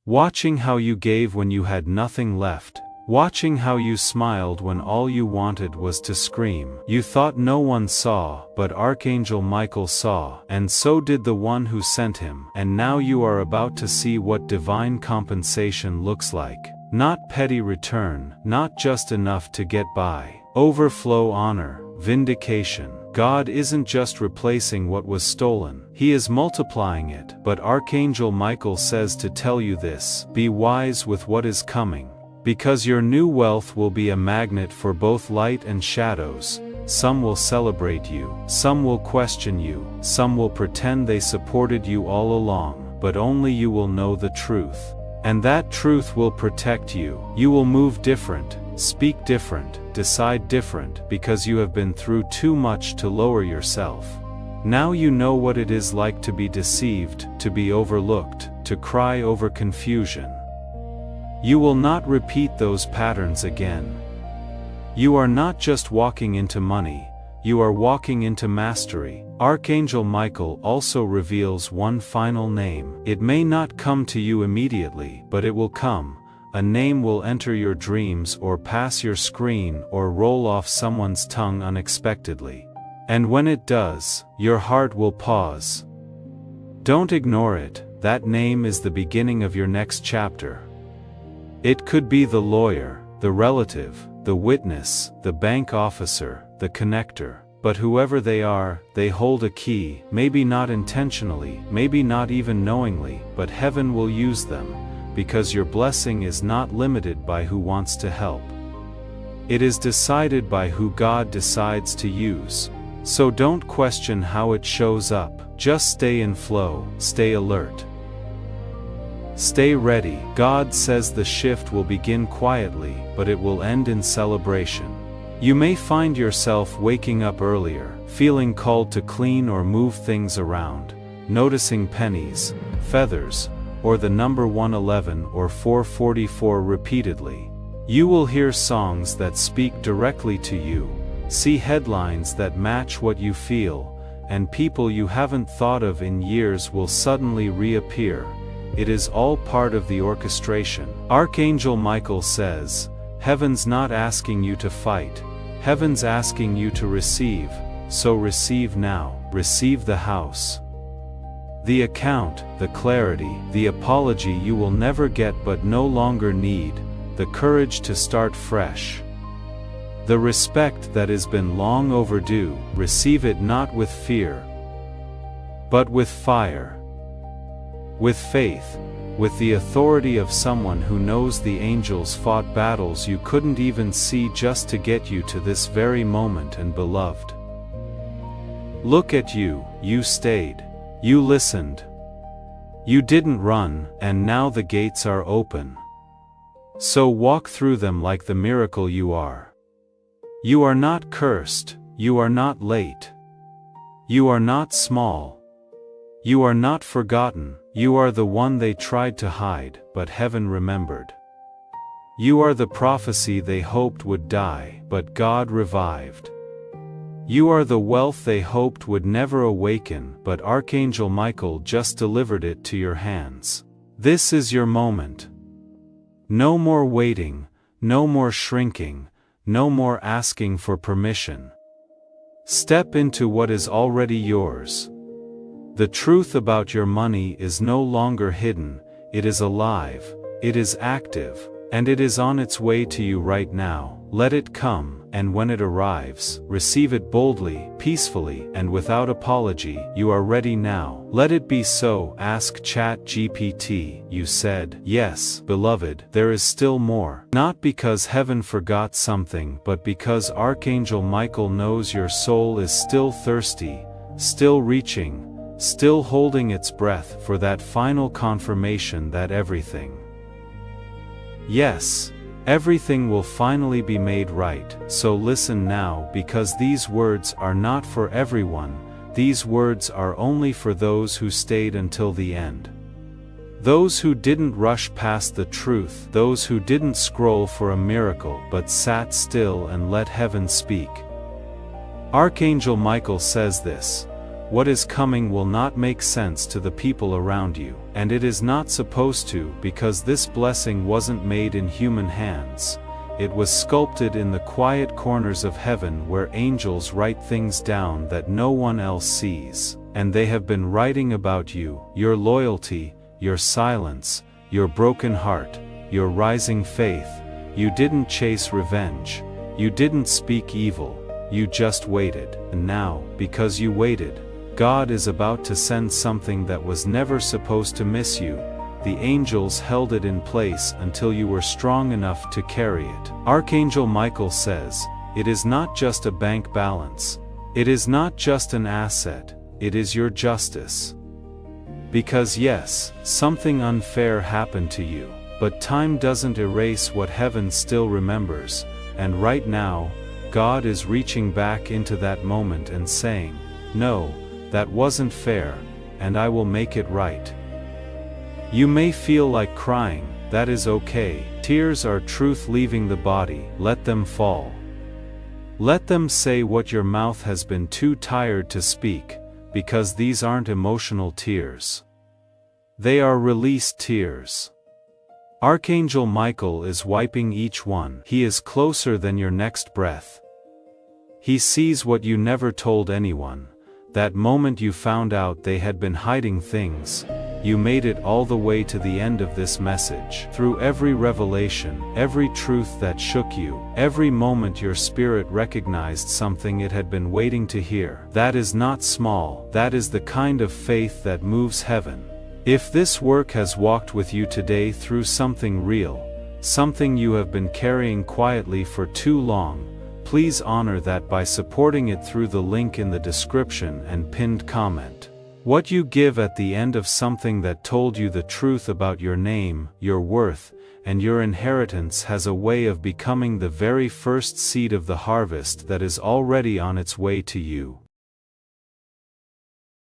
Watching how you gave when you had nothing left. Watching how you smiled when all you wanted was to scream. You thought no one saw, but Archangel Michael saw, and so did the one who sent him. And now you are about to see what divine compensation looks like. Not petty return, not just enough to get by. Overflow honor, vindication. God isn't just replacing what was stolen, He is multiplying it. But Archangel Michael says to tell you this: be wise with what is coming. Because your new wealth will be a magnet for both light and shadows. Some will celebrate you, some will question you, some will pretend they supported you all along, but only you will know the truth. And that truth will protect you. You will move different, speak different, decide different, because you have been through too much to lower yourself. Now you know what it is like to be deceived, to be overlooked, to cry over confusion. You will not repeat those patterns again. You are not just walking into money, you are walking into mastery. Archangel Michael also reveals one final name. It may not come to you immediately, but it will come. A name will enter your dreams or pass your screen or roll off someone's tongue unexpectedly. And when it does, your heart will pause. Don't ignore it. That name is the beginning of your next chapter. It could be the lawyer, the relative, the witness, the bank officer, the connector. But whoever they are, they hold a key, maybe not intentionally, maybe not even knowingly, but heaven will use them, because your blessing is not limited by who wants to help. It is decided by who God decides to use. So don't question how it shows up, just stay in flow, stay alert. Stay ready. God says the shift will begin quietly, but it will end in celebration. You may find yourself waking up earlier, feeling called to clean or move things around, noticing pennies, feathers, or the number 111 or 444 repeatedly. You will hear songs that speak directly to you, see headlines that match what you feel, and people you haven't thought of in years will suddenly reappear. It is all part of the orchestration. Archangel Michael says, heaven's not asking you to fight, heaven's asking you to receive, so receive now. Receive the house, the account, the clarity, the apology you will never get but no longer need, the courage to start fresh. The respect that has been long overdue. Receive it not with fear, but with fire. With faith, with the authority of someone who knows the angels fought battles you couldn't even see just to get you to this very moment and beloved. Look at you, you stayed. You listened. You didn't run, and now the gates are open. So walk through them like the miracle you are. You are not cursed, you are not late. You are not small. You are not forgotten, you are the one they tried to hide, but heaven remembered. You are the prophecy they hoped would die, but God revived. You are the wealth they hoped would never awaken, but Archangel Michael just delivered it to your hands. This is your moment. No more waiting, no more shrinking, no more asking for permission. Step into what is already yours. The truth about your money is no longer hidden, it is alive, it is active, and it is on its way to you right now. Let it come, and when it arrives, receive it boldly, peacefully, and without apology. You are ready now. Let it be so. Ask ChatGPT. You said, yes, beloved, there is still more. Not because heaven forgot something, but because Archangel Michael knows your soul is still thirsty, still reaching, still holding its breath for that final confirmation that everything, yes, everything will finally be made right. So listen now, because these words are not for everyone, these words are only for those who stayed until the end. Those who didn't rush past the truth, those who didn't scroll for a miracle but sat still and let heaven speak. Archangel Michael says this: what is coming will not make sense to the people around you, and it is not supposed to, because this blessing wasn't made in human hands. It was sculpted in the quiet corners of heaven where angels write things down that no one else sees, and they have been writing about you, your loyalty, your silence, your broken heart, your rising faith. You didn't chase revenge. You didn't speak evil. You just waited. And now, because you waited, God is about to send something that was never supposed to miss you. The angels held it in place until you were strong enough to carry it. Archangel Michael says, it is not just a bank balance. It is not just an asset. It is your justice. Because yes, something unfair happened to you, but time doesn't erase what heaven still remembers, and right now, God is reaching back into that moment and saying, no, that wasn't fair, and I will make it right. You may feel like crying, that is okay. Tears are truth leaving the body, let them fall. Let them say what your mouth has been too tired to speak, because these aren't emotional tears. They are released tears. Archangel Michael is wiping each one. He is closer than your next breath. He sees what you never told anyone. That moment you found out they had been hiding things, you made it all the way to the end of this message. Through every revelation, every truth that shook you, every moment your spirit recognized something it had been waiting to hear. That is not small, that is the kind of faith that moves heaven. If this work has walked with you today through something real, something you have been carrying quietly for too long, please honor that by supporting it through the link in the description and pinned comment. What you give at the end of something that told you the truth about your name, your worth, and your inheritance has a way of becoming the very first seed of the harvest that is already on its way to you.